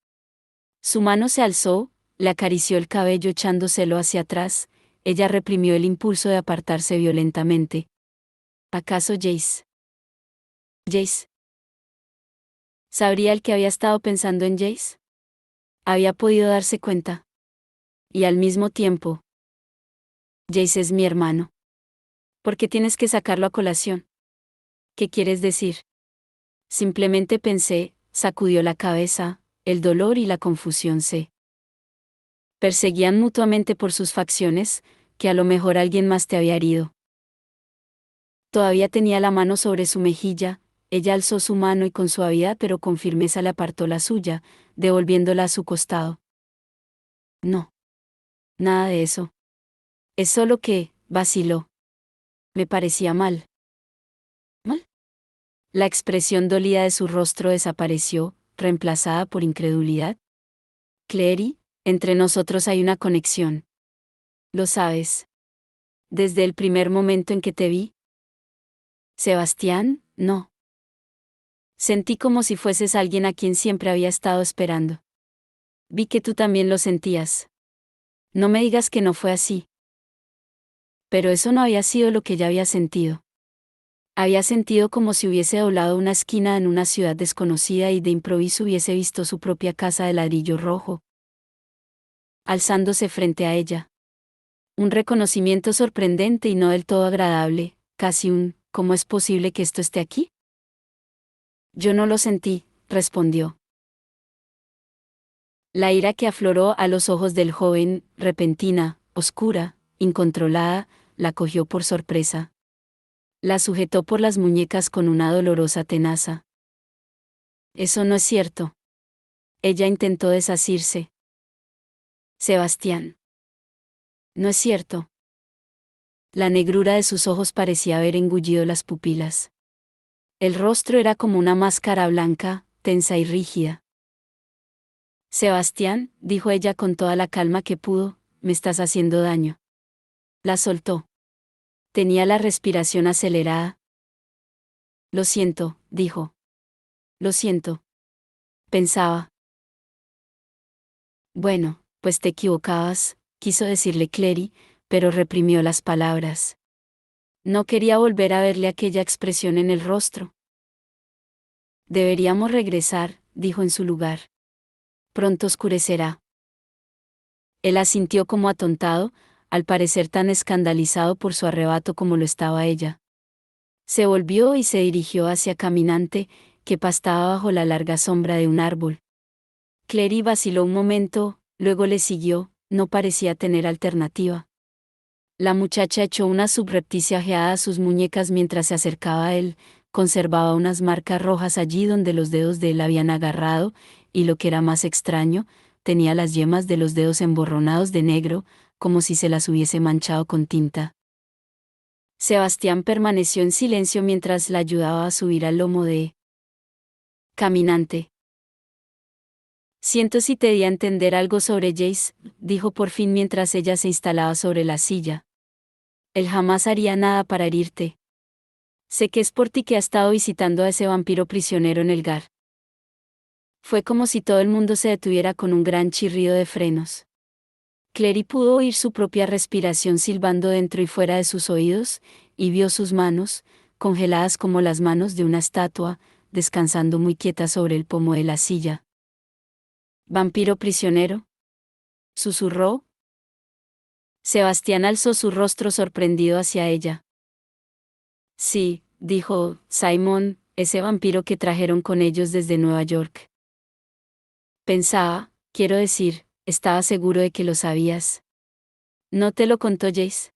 Su mano se alzó, le acarició el cabello echándoselo hacia atrás, ella reprimió el impulso de apartarse violentamente. ¿Acaso Jace? Jace. ¿Sabría el que había estado pensando en Jace? Había podido darse cuenta. Y al mismo tiempo, Jace es mi hermano. ¿Por qué tienes que sacarlo a colación? ¿Qué quieres decir? Simplemente pensé, sacudió la cabeza, el dolor y la confusión se perseguían mutuamente por sus facciones, que a lo mejor alguien más te había herido. Todavía tenía la mano sobre su mejilla, ella alzó su mano y con suavidad pero con firmeza le apartó la suya, devolviéndola a su costado. No. Nada de eso. Es solo que, vaciló. Me parecía mal. ¿Mal? La expresión dolida de su rostro desapareció, reemplazada por incredulidad. Clary, entre nosotros hay una conexión. Lo sabes. Desde el primer momento en que te vi. Sebastián, no. Sentí como si fueses alguien a quien siempre había estado esperando. Vi que tú también lo sentías. No me digas que no fue así. Pero eso no había sido lo que ya había sentido. Había sentido como si hubiese doblado una esquina en una ciudad desconocida y de improviso hubiese visto su propia casa de ladrillo rojo, alzándose frente a ella. Un reconocimiento sorprendente y no del todo agradable, casi un ¿cómo es posible que esto esté aquí? Yo no lo sentí, respondió. La ira que afloró a los ojos del joven, repentina, oscura, incontrolada, la cogió por sorpresa. La sujetó por las muñecas con una dolorosa tenaza. Eso no es cierto. Ella intentó desasirse. Sebastián. No es cierto. La negrura de sus ojos parecía haber engullido las pupilas. El rostro era como una máscara blanca, tensa y rígida. Sebastián, dijo ella con toda la calma que pudo, me estás haciendo daño. La soltó. Tenía la respiración acelerada. Lo siento, dijo. Lo siento. Pensaba. Bueno, pues te equivocabas, quiso decirle Clary, pero reprimió las palabras. No quería volver a verle aquella expresión en el rostro. Deberíamos regresar, dijo en su lugar. Pronto oscurecerá. Él asintió como atontado, al parecer tan escandalizado por su arrebato como lo estaba ella. Se volvió y se dirigió hacia Caminante, que pastaba bajo la larga sombra de un árbol. Clary vaciló un momento, luego le siguió, no parecía tener alternativa. La muchacha echó una subrepticia ojeada a sus muñecas mientras se acercaba a él, conservaba unas marcas rojas allí donde los dedos de él habían agarrado, y lo que era más extraño, tenía las yemas de los dedos emborronados de negro, como si se las hubiese manchado con tinta. Sebastián permaneció en silencio mientras la ayudaba a subir al lomo de Caminante. Siento si te di a entender algo sobre Jace, dijo por fin mientras ella se instalaba sobre la silla. Él jamás haría nada para herirte. Sé que es por ti que ha estado visitando a ese vampiro prisionero en el Gar. Fue como si todo el mundo se detuviera con un gran chirrido de frenos. Clary pudo oír su propia respiración silbando dentro y fuera de sus oídos, y vio sus manos, congeladas como las manos de una estatua, descansando muy quietas sobre el pomo de la silla. ¿Vampiro prisionero?, susurró. Sebastián alzó su rostro sorprendido hacia ella. Sí, dijo Simon, ese vampiro que trajeron con ellos desde Nueva York. Pensaba, quiero decir, estaba seguro de que lo sabías. ¿No te lo contó Jace?